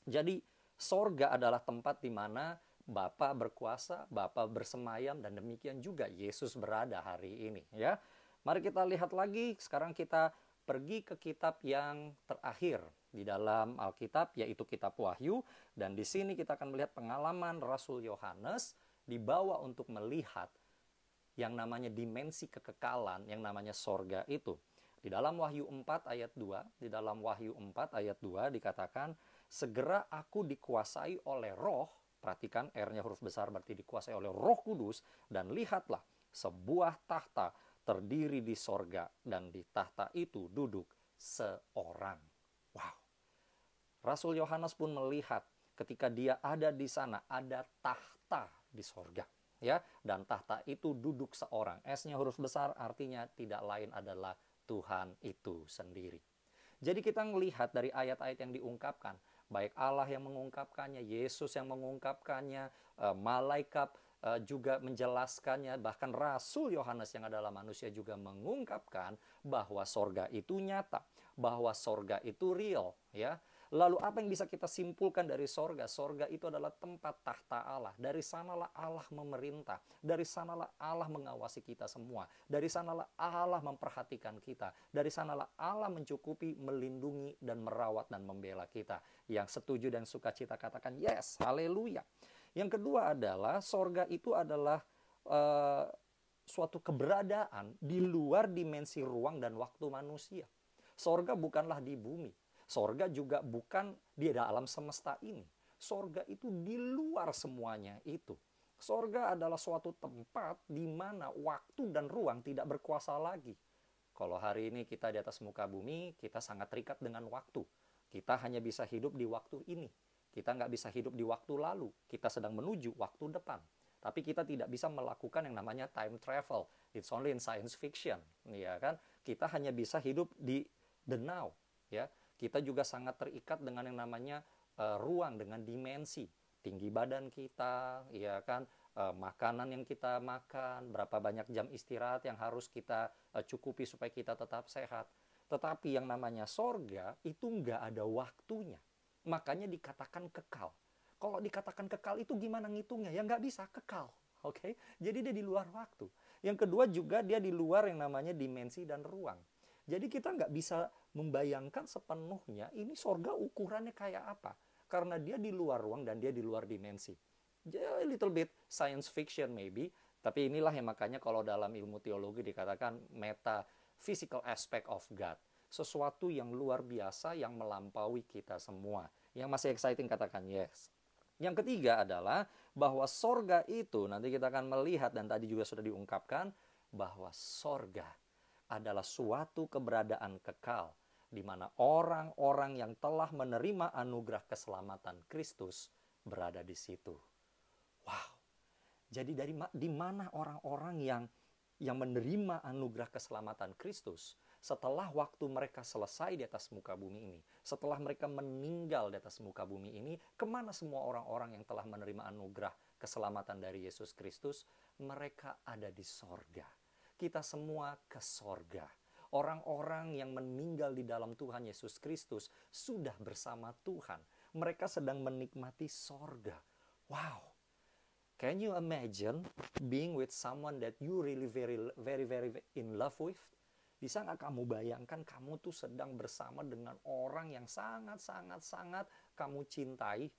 Jadi sorga adalah tempat di mana Bapa berkuasa, Bapa bersemayam, dan demikian juga Yesus berada hari ini. Ya, mari kita lihat lagi. Sekarang kita pergi ke kitab yang terakhir di dalam Alkitab, yaitu kitab Wahyu. Dan di sini kita akan melihat pengalaman Rasul Yohanes dibawa untuk melihat yang namanya dimensi kekekalan, yang namanya sorga itu. Di dalam Wahyu 4 ayat 2, di dalam Wahyu 4 ayat 2 dikatakan, segera aku dikuasai oleh roh, perhatikan R-nya huruf besar berarti dikuasai oleh Roh Kudus, dan lihatlah sebuah tahta terdiri di sorga, dan di tahta itu duduk seorang. Wow. Rasul Yohanes pun melihat ketika dia ada di sana, ada tahta di sorga. Ya, dan tahta itu duduk seorang. S-nya huruf besar artinya tidak lain adalah Tuhan itu sendiri. Jadi kita melihat dari ayat-ayat yang diungkapkan, baik Allah yang mengungkapkannya, Yesus yang mengungkapkannya, malaikat juga menjelaskannya, bahkan Rasul Yohanes yang adalah manusia juga mengungkapkan bahwa sorga itu nyata, bahwa sorga itu real. Ya, lalu apa yang bisa kita simpulkan dari sorga? Sorga itu adalah tempat tahta Allah. Dari sanalah Allah memerintah, dari sanalah Allah mengawasi kita semua, dari sanalah Allah memperhatikan kita, dari sanalah Allah mencukupi, melindungi, dan merawat dan membela kita. Yang setuju dan sukacita katakan yes, haleluya. Yang kedua adalah sorga itu adalah suatu keberadaan di luar dimensi ruang dan waktu manusia. Sorga bukanlah di bumi. Sorga juga bukan di alam semesta ini. Sorga itu di luar semuanya itu. Sorga adalah suatu tempat di mana waktu dan ruang tidak berkuasa lagi. Kalau hari ini kita di atas muka bumi, kita sangat terikat dengan waktu. Kita hanya bisa hidup di waktu ini. Kita nggak bisa hidup di waktu lalu. Kita sedang menuju waktu depan. Tapi kita tidak bisa melakukan yang namanya time travel. It's only in science fiction, ya kan? Kita hanya bisa hidup di the now, ya. Kita juga sangat terikat dengan yang namanya ruang, dengan dimensi. Tinggi badan kita, ya kan? Makanan yang kita makan, berapa banyak jam istirahat yang harus kita cukupi supaya kita tetap sehat. Tetapi yang namanya sorga itu nggak ada waktunya. Makanya dikatakan kekal. Kalau dikatakan kekal itu gimana ngitungnya? Ya nggak bisa kekal. Oke? Jadi dia di luar waktu. Yang kedua juga dia di luar yang namanya dimensi dan ruang. Jadi kita nggak bisa membayangkan sepenuhnya ini sorga ukurannya kayak apa. Karena dia di luar ruang dan dia di luar dimensi. A little bit science fiction maybe. Tapi inilah yang makanya kalau dalam ilmu teologi dikatakan metaphysical aspect of God. Sesuatu yang luar biasa yang melampaui kita semua. Yang masih exciting katakan yes. Yang ketiga adalah bahwa sorga itu nanti kita akan melihat dan tadi juga sudah diungkapkan bahwa sorga adalah suatu keberadaan kekal di mana orang-orang yang telah menerima anugerah keselamatan Kristus berada di situ. Wow. Jadi di mana orang-orang yang menerima anugerah keselamatan Kristus setelah waktu mereka selesai di atas muka bumi ini, setelah mereka meninggal di atas muka bumi ini, kemana semua orang-orang yang telah menerima anugerah keselamatan dari Yesus Kristus, mereka ada di sorga. Kita semua ke sorga. Orang-orang yang meninggal di dalam Tuhan Yesus Kristus sudah bersama Tuhan. Mereka sedang menikmati sorga. Wow. Can you imagine being with someone that you really very in love with? Bisa nggak kamu bayangkan kamu tuh sedang bersama dengan orang yang sangat kamu cintai?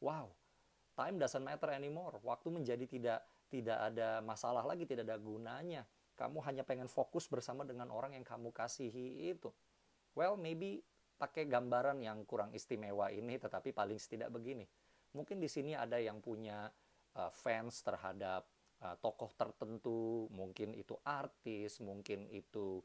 Wow, time doesn't matter anymore. Waktu menjadi tidak ada masalah lagi, tidak ada gunanya. Kamu hanya pengen fokus bersama dengan orang yang kamu kasihi itu. Well, maybe pakai gambaran yang kurang istimewa ini, tetapi paling tidak begini. Mungkin di sini ada yang punya fans terhadap tokoh tertentu, mungkin itu artis, mungkin itu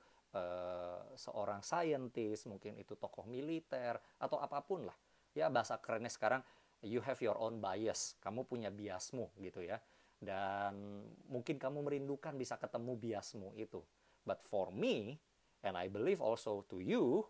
seorang scientist, mungkin itu tokoh militer, atau apapun lah. Ya, bahasa kerennya sekarang, you have your own bias. Kamu punya biasmu gitu ya. Dan mungkin kamu merindukan bisa ketemu biasmu itu. But for me, and I believe also to you,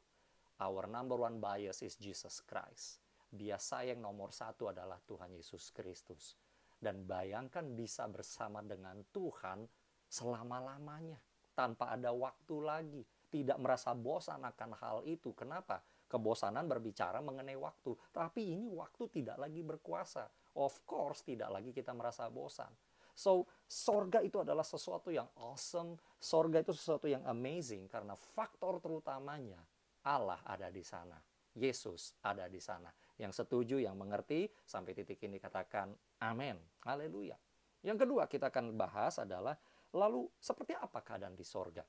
our number one bias is Jesus Christ. Bias saya yang nomor satu adalah Tuhan Yesus Kristus. Dan bayangkan bisa bersama dengan Tuhan selama-lamanya. Tanpa ada waktu lagi. Tidak merasa bosan akan hal itu. Kenapa? Kebosanan berbicara mengenai waktu. Tapi ini waktu tidak lagi berkuasa. Of course, tidak lagi kita merasa bosan. So, sorga itu adalah sesuatu yang awesome. Sorga itu sesuatu yang amazing. Karena faktor terutamanya, Allah ada di sana. Yesus ada di sana. Yang setuju, yang mengerti, sampai titik ini katakan amin. Haleluya. Yang kedua kita akan bahas adalah, lalu seperti apa keadaan di sorga?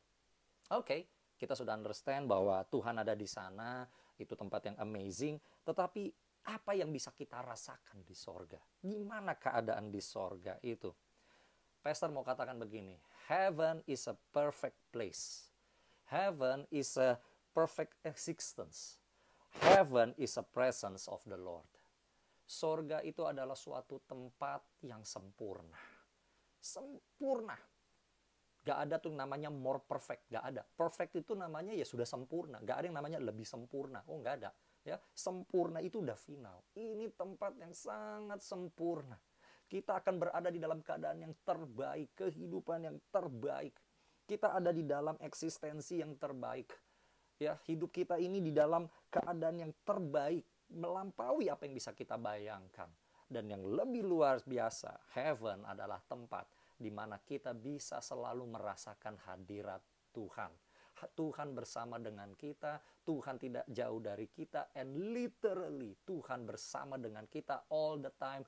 Oke, kita sudah understand bahwa Tuhan ada di sana, itu tempat yang amazing, tetapi apa yang bisa kita rasakan di sorga? Gimana keadaan di sorga itu? Pastor mau katakan begini, heaven is a perfect place. Heaven is a perfect existence. Heaven is a presence of the Lord. Sorga itu adalah suatu tempat yang sempurna. Sempurna. Gak ada tuh namanya more perfect. Gak ada. Perfect itu namanya ya sudah sempurna. Gak ada yang namanya lebih sempurna. Oh, gak ada. Ya, sempurna itu udah final. Ini tempat yang sangat sempurna. Kita akan berada di dalam keadaan yang terbaik. Kehidupan yang terbaik. Kita ada di dalam eksistensi yang terbaik. Ya, hidup kita ini di dalam keadaan yang terbaik, melampaui apa yang bisa kita bayangkan. Dan yang lebih luar biasa, heaven adalah tempat di mana kita bisa selalu merasakan hadirat Tuhan. Tuhan bersama dengan kita, Tuhan tidak jauh dari kita, and literally Tuhan bersama dengan kita all the time,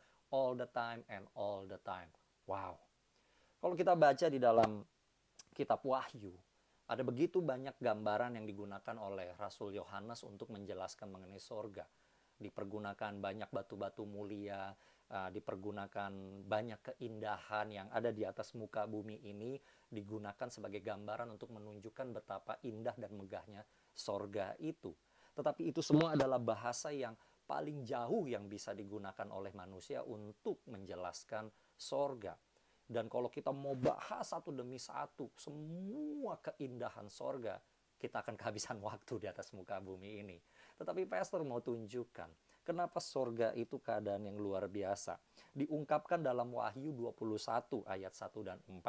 and all the time. Wow. Kalau kita baca di dalam kitab Wahyu, ada begitu banyak gambaran yang digunakan oleh Rasul Yohanes untuk menjelaskan mengenai sorga. Dipergunakan banyak batu-batu mulia, dipergunakan banyak keindahan yang ada di atas muka bumi ini, digunakan sebagai gambaran untuk menunjukkan betapa indah dan megahnya sorga itu. Tetapi itu semua adalah bahasa yang paling jauh yang bisa digunakan oleh manusia untuk menjelaskan sorga. Dan kalau kita mau bahas satu demi satu, semua keindahan sorga, kita akan kehabisan waktu di atas muka bumi ini. Tetapi pastor mau tunjukkan, kenapa sorga itu keadaan yang luar biasa. Diungkapkan dalam Wahyu 21 ayat 1 dan 4,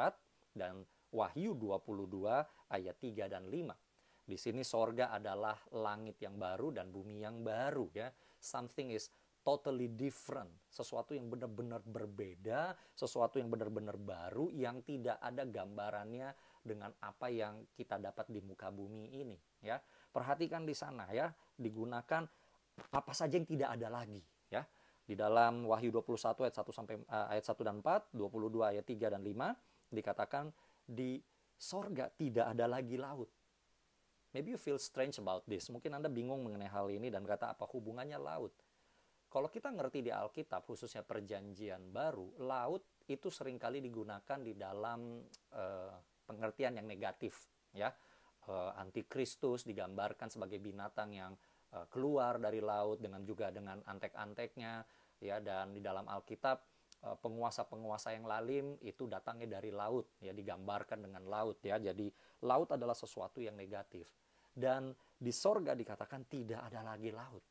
dan Wahyu 22 ayat 3 dan 5. Di sini sorga adalah langit yang baru dan bumi yang baru. Ya, something is totally different, sesuatu yang benar-benar berbeda, sesuatu yang benar-benar baru, yang tidak ada gambarannya dengan apa yang kita dapat di muka bumi ini. Ya, perhatikan di sana ya, digunakan apa saja yang tidak ada lagi. Ya, di dalam Wahyu 21 ayat 1 sampai ayat 1 dan 4, 22 ayat 3 dan 5 dikatakan di sorga tidak ada lagi laut. Maybe you feel strange about this. Mungkin Anda bingung mengenai hal ini dan kata apa hubungannya laut. Kalau kita ngerti di Alkitab, khususnya perjanjian baru, laut itu seringkali digunakan di dalam pengertian yang negatif. Ya, Antikristus digambarkan sebagai binatang yang keluar dari laut dengan antek-anteknya. Ya, dan di dalam Alkitab, penguasa-penguasa yang lalim itu datangnya dari laut. Ya, digambarkan dengan laut. Ya, jadi laut adalah sesuatu yang negatif. Dan di sorga dikatakan tidak ada lagi laut.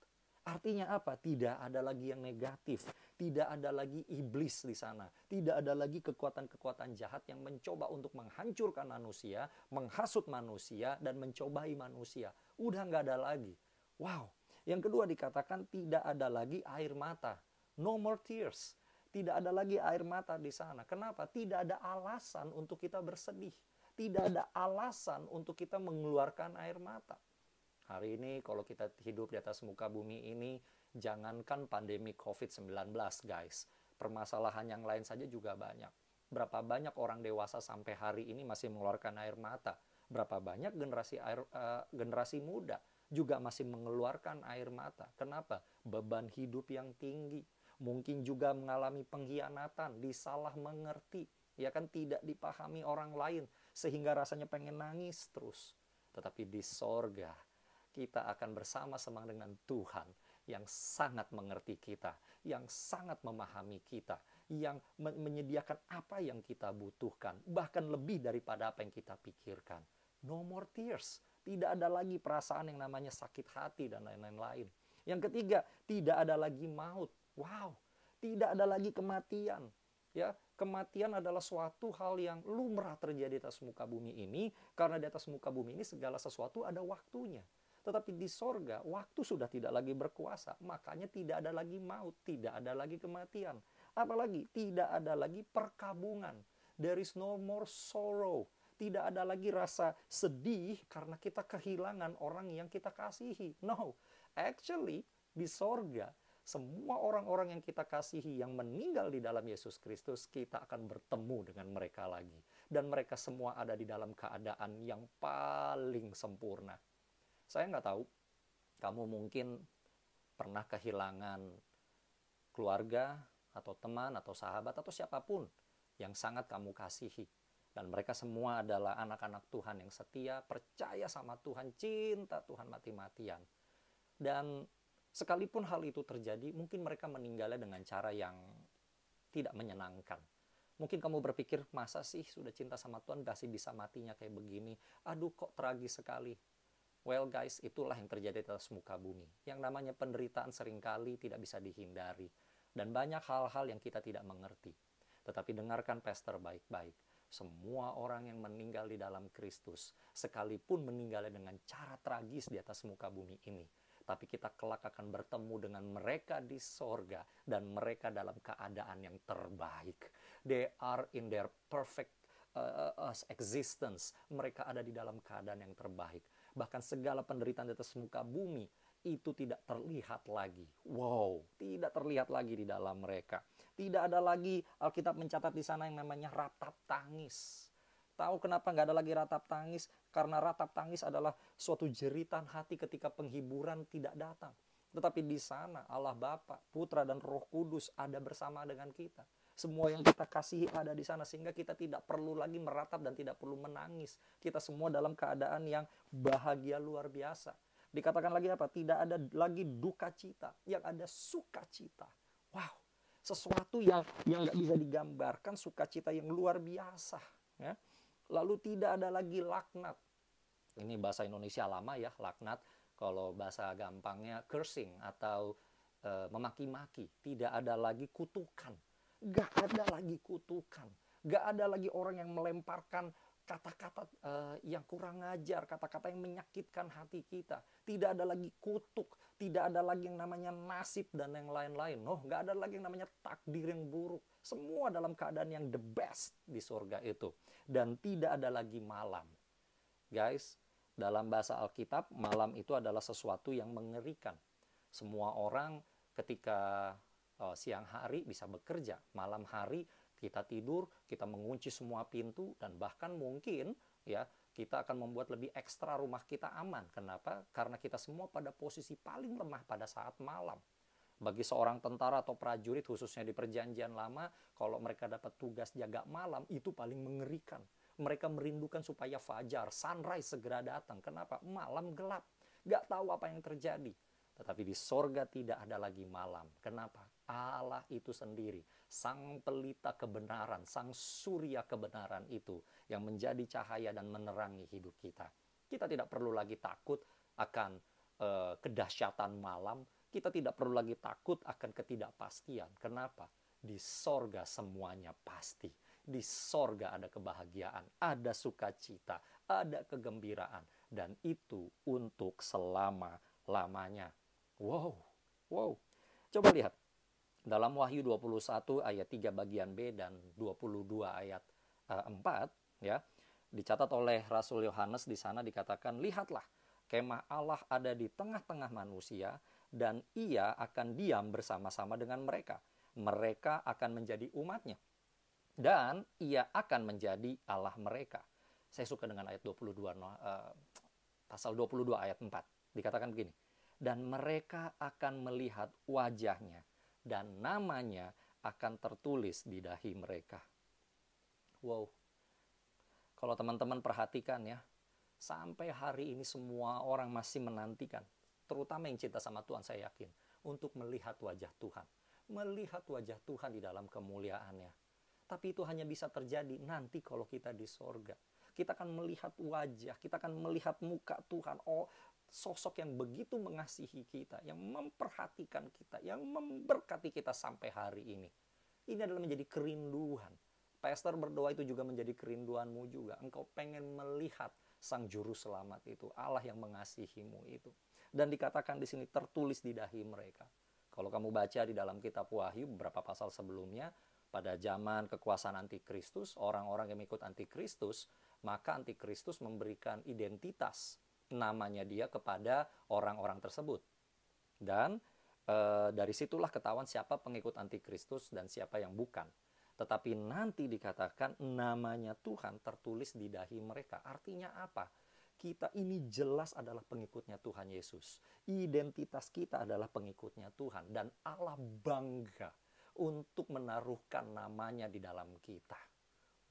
Artinya apa? Tidak ada lagi yang negatif, tidak ada lagi iblis di sana, tidak ada lagi kekuatan-kekuatan jahat yang mencoba untuk menghancurkan manusia, menghasut manusia, dan mencobai manusia. Udah nggak ada lagi. Wow. Yang kedua dikatakan tidak ada lagi air mata. No more tears. Tidak ada lagi air mata di sana. Kenapa? Tidak ada alasan untuk kita bersedih. Tidak ada alasan untuk kita mengeluarkan air mata. Hari ini kalau kita hidup di atas muka bumi ini, jangankan pandemi COVID-19 guys, permasalahan yang lain saja juga banyak. Berapa banyak orang dewasa sampai hari ini masih mengeluarkan air mata. Berapa banyak generasi muda juga masih mengeluarkan air mata. Kenapa? Beban hidup yang tinggi. Mungkin juga mengalami pengkhianatan, disalah mengerti, ya kan, tidak dipahami orang lain, sehingga rasanya pengen nangis terus. Tetapi di sorga, kita akan bersama-sama dengan Tuhan yang sangat mengerti kita, yang sangat memahami kita, yang menyediakan apa yang kita butuhkan, bahkan lebih daripada apa yang kita pikirkan. No more tears. Tidak ada lagi perasaan yang namanya sakit hati dan lain-lain. Yang ketiga, tidak ada lagi maut. Wow, tidak ada lagi kematian. Ya, kematian adalah suatu hal yang lumrah terjadi di atas muka bumi ini, karena di atas muka bumi ini segala sesuatu ada waktunya. Tetapi di sorga, waktu sudah tidak lagi berkuasa. Makanya tidak ada lagi maut, tidak ada lagi kematian. Apalagi tidak ada lagi perkabungan. There is no more sorrow. Tidak ada lagi rasa sedih karena kita kehilangan orang yang kita kasihi. No, actually di sorga, semua orang-orang yang kita kasihi yang meninggal di dalam Yesus Kristus, kita akan bertemu dengan mereka lagi. Dan mereka semua ada di dalam keadaan yang paling sempurna. Saya nggak tahu, kamu mungkin pernah kehilangan keluarga, atau teman, atau sahabat, atau siapapun yang sangat kamu kasihi. Dan mereka semua adalah anak-anak Tuhan yang setia, percaya sama Tuhan, cinta Tuhan mati-matian. Dan sekalipun hal itu terjadi, mungkin mereka meninggalnya dengan cara yang tidak menyenangkan. Mungkin kamu berpikir, masa sih sudah cinta sama Tuhan, masih bisa matinya kayak begini? Aduh, kok tragis sekali. Well guys, itulah yang terjadi di atas muka bumi. Yang namanya penderitaan seringkali tidak bisa dihindari. Dan banyak hal-hal yang kita tidak mengerti. Tetapi dengarkan pastor baik-baik. Semua orang yang meninggal di dalam Kristus, sekalipun meninggalnya dengan cara tragis di atas muka bumi ini, tapi kita kelak akan bertemu dengan mereka di sorga, dan mereka dalam keadaan yang terbaik. They are in their perfect existence. Mereka ada di dalam keadaan yang terbaik. Bahkan segala penderitaan di atas muka bumi itu tidak terlihat lagi. Wow, tidak terlihat lagi di dalam mereka. Tidak ada lagi, Alkitab mencatat di sana yang namanya ratap tangis. Tahu kenapa nggak ada lagi ratap tangis? Karena ratap tangis adalah suatu jeritan hati ketika penghiburan tidak datang. Tetapi di sana Allah Bapa, Putra, dan Roh Kudus ada bersama dengan kita. Semua yang kita kasihi ada di sana, sehingga kita tidak perlu lagi meratap dan tidak perlu menangis. Kita semua dalam keadaan yang bahagia luar biasa. Dikatakan lagi apa? Tidak ada lagi duka cita, yang ada sukacita. Wow, sesuatu yang nggak bisa digambarkan, sukacita yang luar biasa. Ya. Lalu tidak ada lagi laknat. Ini bahasa Indonesia lama ya, laknat. Kalau bahasa gampangnya cursing atau memaki-maki. Tidak ada lagi kutukan. Gak ada lagi kutukan. Gak ada lagi orang yang melemparkan kata-kata yang kurang ajar, kata-kata yang menyakitkan hati kita. Tidak ada lagi kutuk, tidak ada lagi yang namanya nasib dan yang lain-lain. No, gak ada lagi yang namanya takdir yang buruk. Semua dalam keadaan yang the best di surga itu. Dan tidak ada lagi malam. Guys, dalam bahasa Alkitab, malam itu adalah sesuatu yang mengerikan. Semua orang ketika siang hari bisa bekerja, malam hari kita tidur, kita mengunci semua pintu, dan bahkan mungkin ya kita akan membuat lebih ekstra rumah kita aman. Kenapa? Karena kita semua pada posisi paling lemah pada saat malam. Bagi seorang tentara atau prajurit, khususnya di perjanjian lama, kalau mereka dapat tugas jaga malam, itu paling mengerikan. Mereka merindukan supaya fajar, sunrise segera datang. Kenapa? Malam gelap, gak tahu apa yang terjadi. Tetapi di sorga tidak ada lagi malam. Kenapa? Allah itu sendiri, sang pelita kebenaran, sang surya kebenaran itu yang menjadi cahaya dan menerangi hidup kita. Kita tidak perlu lagi takut akan kedahsyatan malam. Kita tidak perlu lagi takut akan ketidakpastian. Kenapa? Di sorga semuanya pasti. Di sorga ada kebahagiaan, ada sukacita, ada kegembiraan. Dan itu untuk selama-lamanya. Wow, wow. Coba lihat. Dalam Wahyu 21 ayat 3 bagian B dan 22 ayat 4, ya, dicatat oleh Rasul Yohanes di sana dikatakan, lihatlah, kemah Allah ada di tengah-tengah manusia, dan ia akan diam bersama-sama dengan mereka. Mereka akan menjadi umatnya, dan ia akan menjadi Allah mereka. Saya suka dengan ayat 22, pasal 22 ayat 4. Dikatakan begini, dan mereka akan melihat wajahnya, dan namanya akan tertulis di dahi mereka. Wow. Kalau teman-teman perhatikan ya, sampai hari ini semua orang masih menantikan, terutama yang cinta sama Tuhan, saya yakin, untuk melihat wajah Tuhan. Melihat wajah Tuhan di dalam kemuliaannya. Tapi itu hanya bisa terjadi nanti kalau kita di sorga. Kita akan melihat wajah, kita akan melihat muka Tuhan. Oh, sosok yang begitu mengasihi kita, yang memperhatikan kita, yang memberkati kita sampai hari ini. Ini adalah menjadi kerinduan. Pastor berdoa itu juga menjadi kerinduanmu juga. Engkau pengen melihat Sang Juru Selamat itu, Allah yang mengasihimu itu. Dan dikatakan di sini tertulis di dahi mereka. Kalau kamu baca di dalam kitab Wahyu beberapa pasal sebelumnya, pada zaman kekuasaan antikristus, orang-orang yang mengikut antikristus, maka antikristus memberikan identitas namanya dia kepada orang-orang tersebut. Dan dari situlah ketahuan siapa pengikut antikristus dan siapa yang bukan. Tetapi nanti dikatakan namanya Tuhan tertulis di dahi mereka. Artinya apa? Kita ini jelas adalah pengikutnya Tuhan Yesus. Identitas kita adalah pengikutnya Tuhan. Dan Allah bangga untuk menaruhkan namanya di dalam kita.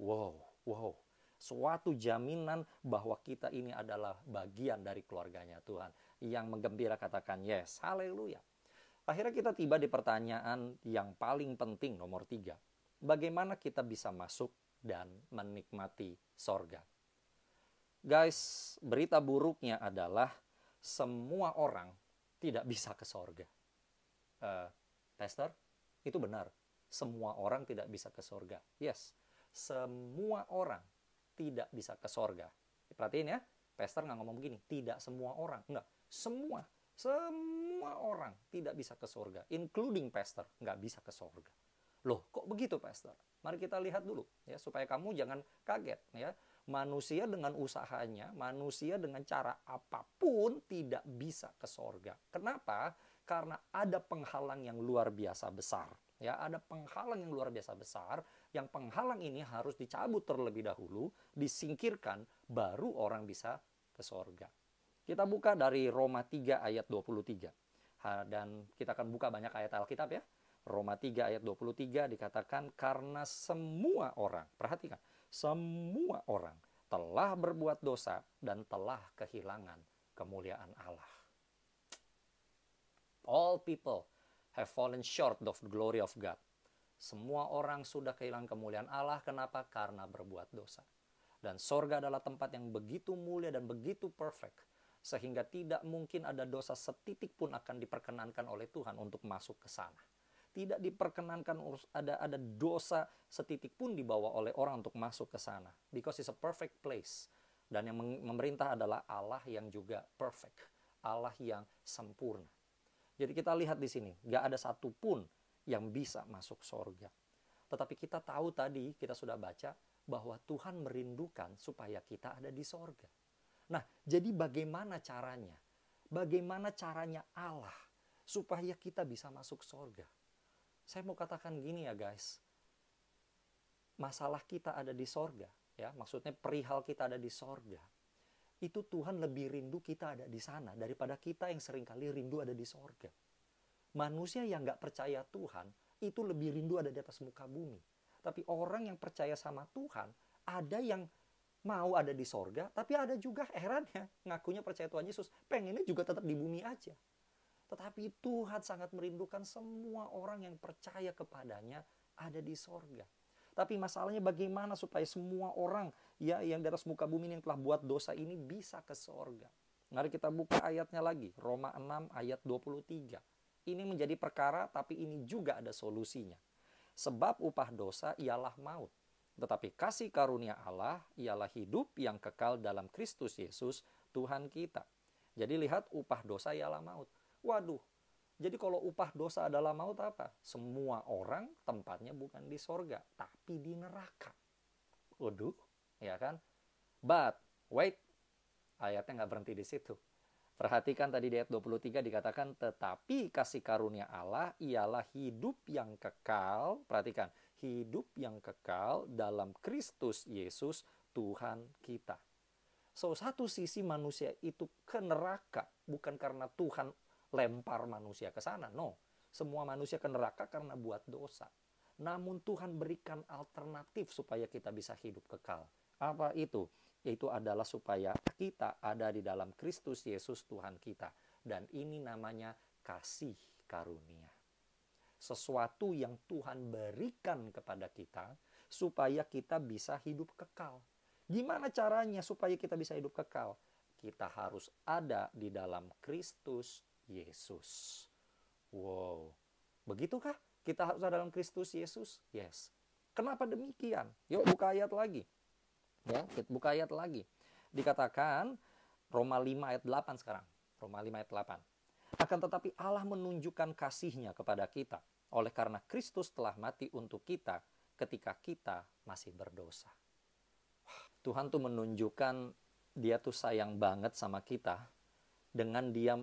Wow, wow. Suatu jaminan bahwa kita ini adalah bagian dari keluarganya Tuhan. Yang menggembira katakan yes, haleluya. Akhirnya kita tiba di pertanyaan yang paling penting nomor 3. Bagaimana kita bisa masuk dan menikmati sorga? Guys, berita buruknya adalah semua orang tidak bisa ke sorga. Pastor, itu benar. Semua orang tidak bisa ke sorga. Yes, semua orang tidak bisa ke sorga. Perhatiin ya, pastor nggak ngomong begini, tidak semua orang. Enggak, semua orang tidak bisa ke sorga. Including pastor, nggak bisa ke sorga. Loh, kok begitu pastor? Mari kita lihat dulu, ya, supaya kamu jangan kaget. Ya. Manusia dengan usahanya, manusia dengan cara apapun tidak bisa ke sorga. Kenapa? Karena ada penghalang yang luar biasa besar. Ya, ada penghalang yang luar biasa besar, yang penghalang ini harus dicabut terlebih dahulu, disingkirkan, baru orang bisa ke sorga. Kita buka dari Roma 3 ayat 23. Dan kita akan buka banyak ayat Alkitab ya. Roma 3 ayat 23 dikatakan, karena semua orang, perhatikan, semua orang telah berbuat dosa dan telah kehilangan kemuliaan Allah. All people have fallen short of the glory of God. Semua orang sudah kehilangan kemuliaan Allah. Kenapa? Karena berbuat dosa. Dan sorga adalah tempat yang begitu mulia dan begitu perfect, sehingga tidak mungkin ada dosa setitik pun akan diperkenankan oleh Tuhan untuk masuk ke sana. Tidak diperkenankan ada dosa setitik pun dibawa oleh orang untuk masuk ke sana. Because it's a perfect place. Dan yang memerintah adalah Allah yang juga perfect. Allah yang sempurna. Jadi kita lihat di sini, nggak ada satupun yang bisa masuk sorga. Tetapi kita tahu tadi, kita sudah baca, bahwa Tuhan merindukan supaya kita ada di sorga. Nah, jadi bagaimana caranya? Bagaimana caranya Allah supaya kita bisa masuk sorga? Saya mau katakan gini ya guys, masalah kita ada di sorga, ya, maksudnya perihal kita ada di sorga. Itu Tuhan lebih rindu kita ada di sana daripada kita yang seringkali rindu ada di sorga. Manusia yang nggak percaya Tuhan itu lebih rindu ada di atas muka bumi. Tapi orang yang percaya sama Tuhan, ada yang mau ada di sorga, tapi ada juga herannya ngakunya percaya Tuhan Yesus, pengennya juga tetap di bumi aja. Tetapi Tuhan sangat merindukan semua orang yang percaya kepadanya ada di sorga. Tapi masalahnya bagaimana supaya semua orang ya yang di atas muka bumi ini yang telah buat dosa ini bisa ke sorga. Mari kita buka ayatnya lagi. Roma 6 ayat 23. Ini menjadi perkara, tapi ini juga ada solusinya. Sebab upah dosa ialah maut. Tetapi kasih karunia Allah ialah hidup yang kekal dalam Kristus Yesus, Tuhan kita. Jadi lihat, upah dosa ialah maut. Waduh, jadi kalau upah dosa adalah maut apa? Semua orang tempatnya bukan di sorga, tapi di neraka. Waduh, ya kan? But, wait, ayatnya nggak berhenti di situ. Perhatikan tadi di ayat 23 dikatakan, tetapi kasih karunia Allah ialah hidup yang kekal. Perhatikan, hidup yang kekal dalam Kristus Yesus Tuhan kita. So, satu sisi manusia itu ke neraka, bukan karena Tuhan lempar manusia ke sana. No, semua manusia ke neraka karena buat dosa. Namun Tuhan berikan alternatif supaya kita bisa hidup kekal. Apa itu? Yaitu adalah supaya kita ada di dalam Kristus Yesus Tuhan kita. Dan ini namanya kasih karunia. Sesuatu yang Tuhan berikan kepada kita supaya kita bisa hidup kekal. Gimana caranya supaya kita bisa hidup kekal? Kita harus ada di dalam Kristus Yesus. Wow, begitukah kita harus ada dalam Kristus Yesus? Yes. Kenapa demikian? Yuk buka ayat lagi. Ya, kita buka ayat lagi. Dikatakan Roma 5 ayat 8 sekarang. Roma 5 ayat 8. Akan tetapi Allah menunjukkan kasih-Nya kepada kita oleh karena Kristus telah mati untuk kita ketika kita masih berdosa. Tuhan tuh menunjukkan Dia tuh sayang banget sama kita dengan Dia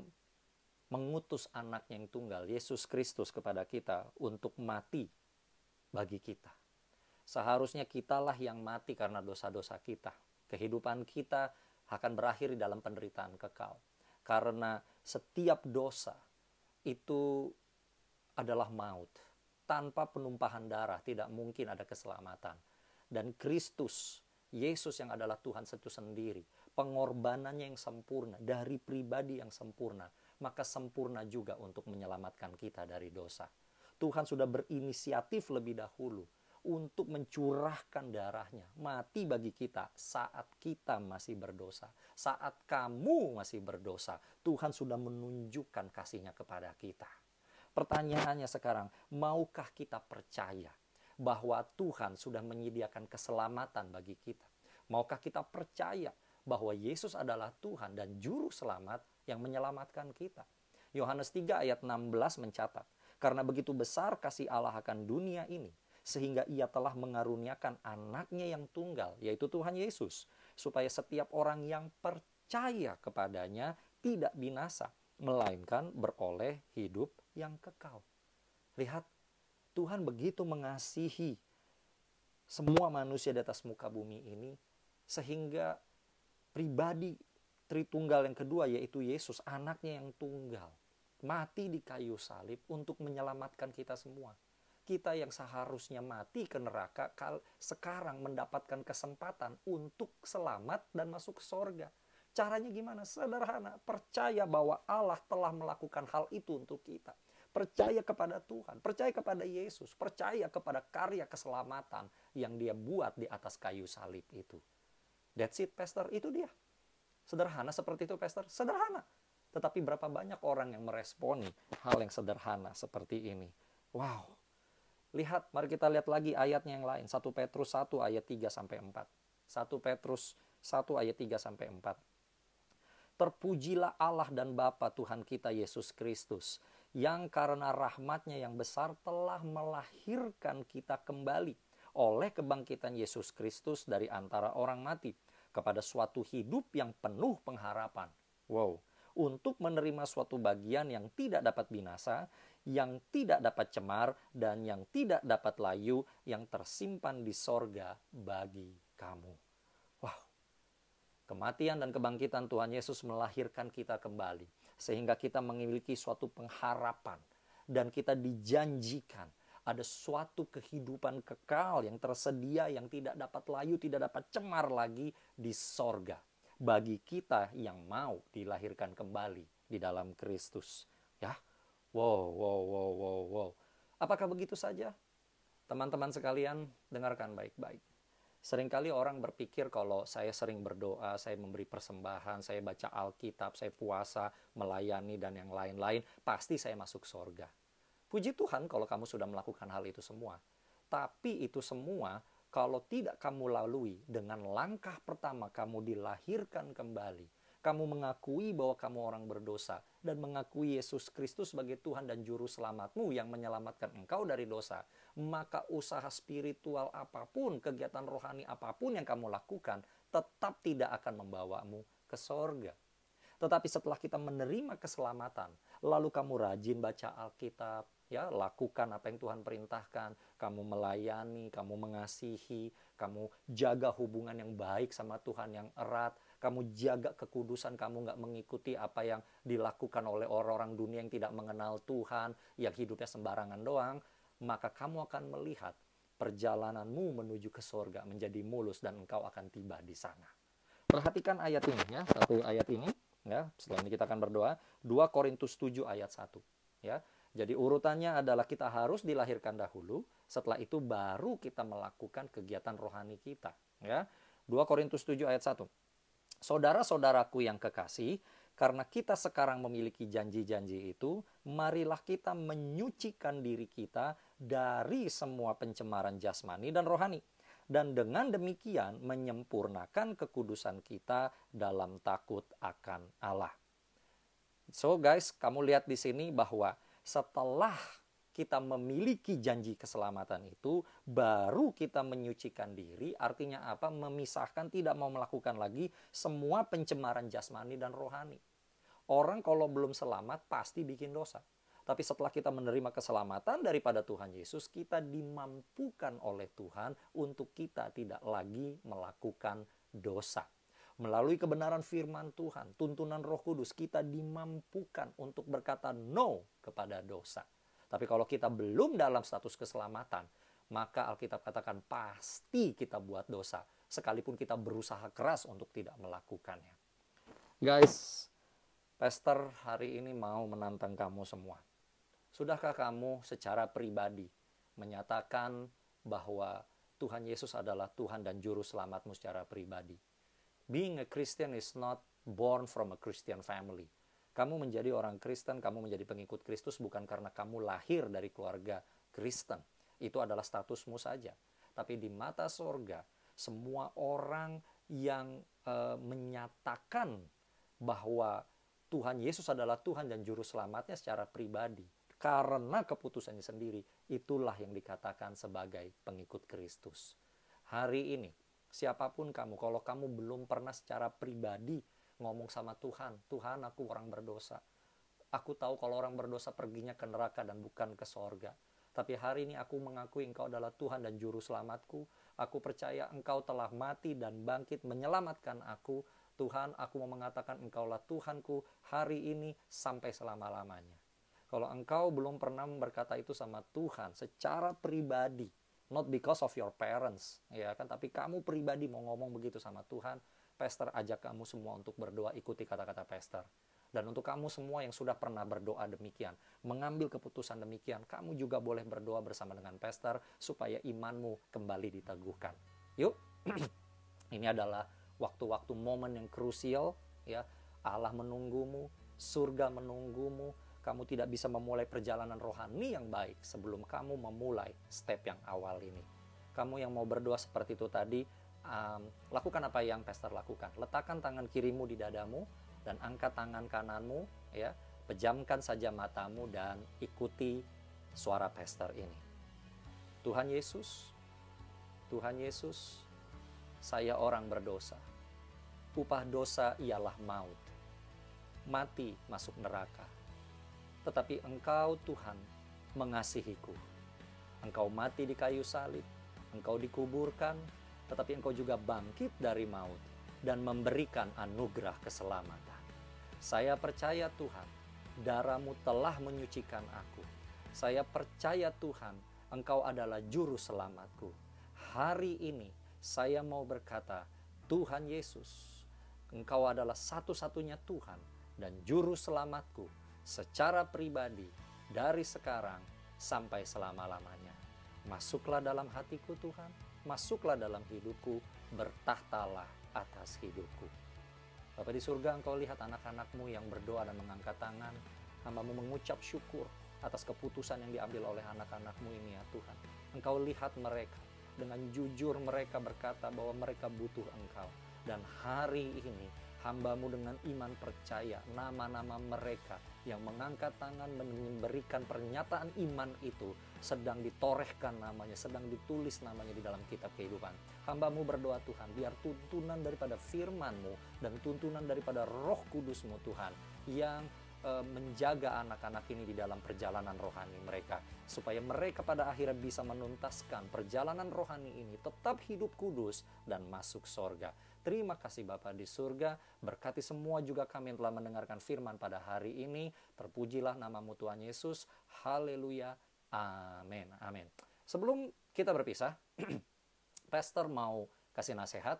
mengutus anaknya yang tunggal, Yesus Kristus, kepada kita untuk mati bagi kita. Seharusnya kitalah yang mati karena dosa-dosa kita. Kehidupan kita akan berakhir di dalam penderitaan kekal. Karena setiap dosa itu adalah maut. Tanpa penumpahan darah tidak mungkin ada keselamatan. Dan Kristus, Yesus yang adalah Tuhan itu sendiri, pengorbanannya yang sempurna, dari pribadi yang sempurna, maka sempurna juga untuk menyelamatkan kita dari dosa. Tuhan sudah berinisiatif lebih dahulu untuk mencurahkan darahnya, mati bagi kita saat kita masih berdosa. Saat kamu masih berdosa, Tuhan sudah menunjukkan kasih-Nya kepada kita. Pertanyaannya sekarang, maukah kita percaya bahwa Tuhan sudah menyediakan keselamatan bagi kita? Maukah kita percaya bahwa Yesus adalah Tuhan dan Juru Selamat yang menyelamatkan kita? Yohanes 3 ayat 16 mencatat, karena begitu besar kasih Allah akan dunia ini, sehingga Ia telah mengaruniakan anaknya yang tunggal, yaitu Tuhan Yesus, supaya setiap orang yang percaya kepadanya tidak binasa, melainkan beroleh hidup yang kekal. Lihat, Tuhan begitu mengasihi semua manusia di atas muka bumi ini, sehingga pribadi Tritunggal yang kedua, yaitu Yesus, anaknya yang tunggal, mati di kayu salib untuk menyelamatkan kita semua. Kita yang seharusnya mati ke neraka, sekarang mendapatkan kesempatan untuk selamat dan masuk ke sorga. Caranya gimana? Sederhana, percaya bahwa Allah telah melakukan hal itu untuk kita. Percaya kepada Tuhan, percaya kepada Yesus, percaya kepada karya keselamatan yang Dia buat di atas kayu salib itu. That's it, Pastor, itu dia. Sederhana seperti itu, Pastor? Sederhana. Tetapi berapa banyak orang yang meresponi hal yang sederhana seperti ini? Wow. Lihat, mari kita lihat lagi ayatnya yang lain. 1 Petrus 1 ayat 3-4. 1 Petrus 1 ayat 3-4. Terpujilah Allah dan Bapa Tuhan kita Yesus Kristus, yang karena rahmat-Nya yang besar telah melahirkan kita kembali oleh kebangkitan Yesus Kristus dari antara orang mati, kepada suatu hidup yang penuh pengharapan. Wow. Untuk menerima suatu bagian yang tidak dapat binasa, yang tidak dapat cemar, dan yang tidak dapat layu, yang tersimpan di sorga bagi kamu. Wow. Kematian dan kebangkitan Tuhan Yesus melahirkan kita kembali, sehingga kita memiliki suatu pengharapan, dan kita dijanjikan ada suatu kehidupan kekal yang tersedia, yang tidak dapat layu, tidak dapat cemar lagi di sorga, bagi kita yang mau dilahirkan kembali di dalam Kristus. Ya, wow. Apakah begitu saja? Teman-teman sekalian, dengarkan baik-baik. Seringkali orang berpikir kalau saya sering berdoa, saya memberi persembahan, saya baca Alkitab, saya puasa, melayani, dan yang lain-lain, pasti saya masuk surga. Puji Tuhan kalau kamu sudah melakukan hal itu semua. Tapi itu semua kalau tidak kamu lalui dengan langkah pertama kamu dilahirkan kembali, kamu mengakui bahwa kamu orang berdosa dan mengakui Yesus Kristus sebagai Tuhan dan Juru Selamatmu yang menyelamatkan engkau dari dosa, maka usaha spiritual apapun, kegiatan rohani apapun yang kamu lakukan tetap tidak akan membawamu ke sorga. Tetapi setelah kita menerima keselamatan, lalu kamu rajin baca Alkitab, ya, lakukan apa yang Tuhan perintahkan, kamu melayani, kamu mengasihi, kamu jaga hubungan yang baik sama Tuhan yang erat, kamu jaga kekudusan, kamu nggak mengikuti apa yang dilakukan oleh orang-orang dunia yang tidak mengenal Tuhan, yang hidupnya sembarangan doang, maka kamu akan melihat perjalananmu menuju ke surga menjadi mulus dan engkau akan tiba di sana. Perhatikan ayat ini, ya, satu ayat ini, ya. Setelah ini kita akan berdoa. 2 Korintus 7 ayat 1, ya. Jadi urutannya adalah kita harus dilahirkan dahulu, setelah itu baru kita melakukan kegiatan rohani kita, ya. 2 Korintus 7 ayat 1. Saudara-saudaraku yang kekasih, karena kita sekarang memiliki janji-janji itu, marilah kita menyucikan diri kita dari semua pencemaran jasmani dan rohani. Dan dengan demikian menyempurnakan kekudusan kita dalam takut akan Allah. So guys, kamu lihat di sini bahwa setelah kita memiliki janji keselamatan itu, baru kita menyucikan diri. Artinya apa? Memisahkan, tidak mau melakukan lagi semua pencemaran jasmani dan rohani. Orang kalau belum selamat pasti bikin dosa. Tapi setelah kita menerima keselamatan daripada Tuhan Yesus, kita dimampukan oleh Tuhan untuk kita tidak lagi melakukan dosa. Melalui kebenaran firman Tuhan, tuntunan Roh Kudus, kita dimampukan untuk berkata no kepada dosa. Tapi kalau kita belum dalam status keselamatan, maka Alkitab katakan pasti kita buat dosa, sekalipun kita berusaha keras untuk tidak melakukannya. Guys, Pastor hari ini mau menantang kamu semua. Sudahkah kamu secara pribadi menyatakan bahwa Tuhan Yesus adalah Tuhan dan Juru Selamatmu secara pribadi? Being a Christian is not born from a Christian family. Kamu menjadi orang Kristen, kamu menjadi pengikut Kristus bukan karena kamu lahir dari keluarga Kristen. Itu adalah statusmu saja. Tapi di mata sorga, semua orang yang menyatakan bahwa Tuhan Yesus adalah Tuhan dan Juru Selamatnya secara pribadi, karena keputusannya sendiri, itulah yang dikatakan sebagai pengikut Kristus. Hari ini, siapapun kamu, kalau kamu belum pernah secara pribadi ngomong sama Tuhan, Tuhan, aku orang berdosa. Aku tahu kalau orang berdosa perginya ke neraka dan bukan ke sorga. Tapi hari ini aku mengakui Engkau adalah Tuhan dan Juru Selamatku. Aku percaya Engkau telah mati dan bangkit menyelamatkan aku. Tuhan, aku mau mengatakan Engkaulah Tuhanku hari ini sampai selama-lamanya. Kalau engkau belum pernah berkata itu sama Tuhan secara pribadi, not because of your parents, ya kan, tapi kamu pribadi mau ngomong begitu sama Tuhan, Pastor ajak kamu semua untuk berdoa, ikuti kata-kata Pastor. Dan untuk kamu semua yang sudah pernah berdoa demikian, mengambil keputusan demikian, kamu juga boleh berdoa bersama dengan Pastor supaya imanmu kembali diteguhkan. Yuk, ini adalah waktu-waktu momen yang krusial, ya. Allah menunggumu, surga menunggumu. Kamu tidak bisa memulai perjalanan rohani yang baik sebelum kamu memulai step yang awal ini. Kamu yang mau berdoa seperti itu tadi, lakukan apa yang Pastor lakukan. Letakkan tangan kirimu di dadamu dan angkat tangan kananmu, ya. Pejamkan saja matamu dan ikuti suara Pastor ini. Tuhan Yesus, saya orang berdosa. Upah dosa ialah maut. Mati masuk neraka. Tetapi Engkau Tuhan mengasihiku. Engkau mati di kayu salib, Engkau dikuburkan, tetapi Engkau juga bangkit dari maut dan memberikan anugerah keselamatan. Saya percaya Tuhan, darah-Mu telah menyucikan aku. Saya percaya Tuhan, Engkau adalah juru selamatku. Hari ini saya mau berkata, Tuhan Yesus, Engkau adalah satu-satunya Tuhan dan juru selamatku secara pribadi dari sekarang sampai selama-lamanya. Masuklah dalam hatiku Tuhan, masuklah dalam hidupku, bertahtalah atas hidupku. Bapa di surga, Engkau lihat anak-anak-Mu yang berdoa dan mengangkat tangan. Hamba-Mu mengucap syukur atas keputusan yang diambil oleh anak-anak-Mu ini ya Tuhan. Engkau lihat mereka, dengan jujur mereka berkata bahwa mereka butuh Engkau. Dan hari ini hamba-Mu dengan iman percaya nama-nama mereka yang mengangkat tangan memberikan pernyataan iman itu sedang ditorehkan namanya, sedang ditulis namanya di dalam kitab kehidupan. Hamba-Mu berdoa Tuhan, biar tuntunan daripada firman-Mu dan tuntunan daripada Roh Kudus-Mu Tuhan yang menjaga anak-anak ini di dalam perjalanan rohani mereka, supaya mereka pada akhirnya bisa menuntaskan perjalanan rohani ini tetap hidup kudus dan masuk sorga. Terima kasih Bapa di surga, berkati semua juga kami yang telah mendengarkan firman pada hari ini. Terpujilah nama-Mu Tuhan Yesus, haleluya, amin, amin. Sebelum kita berpisah, Pastor mau kasih nasihat.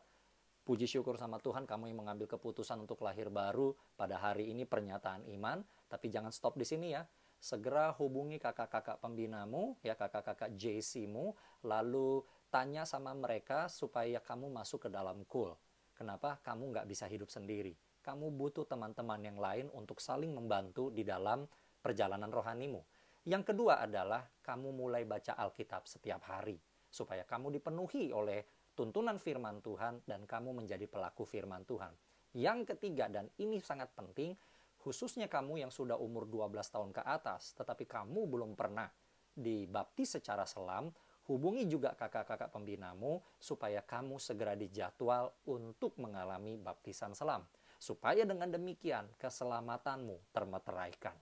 Puji syukur sama Tuhan, kamu yang mengambil keputusan untuk lahir baru pada hari ini, pernyataan iman. Tapi jangan stop di sini ya. Segera hubungi kakak-kakak pembinamu, ya kakak-kakak JC-mu, lalu tanya sama mereka supaya kamu masuk ke dalam cool. Kenapa? Kamu nggak bisa hidup sendiri. Kamu butuh teman-teman yang lain untuk saling membantu di dalam perjalanan rohanimu. Yang kedua adalah kamu mulai baca Alkitab setiap hari, supaya kamu dipenuhi oleh tuntunan firman Tuhan dan kamu menjadi pelaku firman Tuhan. Yang ketiga, dan ini sangat penting, khususnya kamu yang sudah umur 12 tahun ke atas, tetapi kamu belum pernah dibaptis secara selam, hubungi juga kakak-kakak pembinamu supaya kamu segera dijadwal untuk mengalami baptisan selam. Supaya dengan demikian keselamatanmu termeteraikan.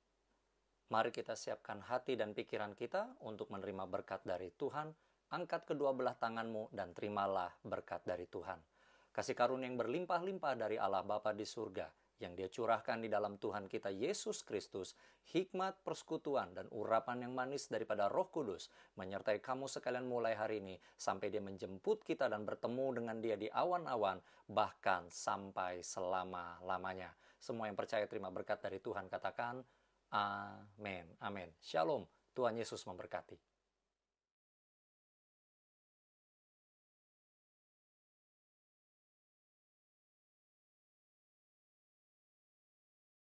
Mari kita siapkan hati dan pikiran kita untuk menerima berkat dari Tuhan. Angkat kedua belah tanganmu dan terimalah berkat dari Tuhan. Kasih karunia yang berlimpah-limpah dari Allah Bapa di surga, yang Dia curahkan di dalam Tuhan kita Yesus Kristus, hikmat, persekutuan, dan urapan yang manis daripada Roh Kudus, menyertai kamu sekalian mulai hari ini, sampai Dia menjemput kita dan bertemu dengan Dia di awan-awan, bahkan sampai selama-lamanya. Semua yang percaya terima berkat dari Tuhan, katakan, amin, amin. Shalom, Tuhan Yesus memberkati.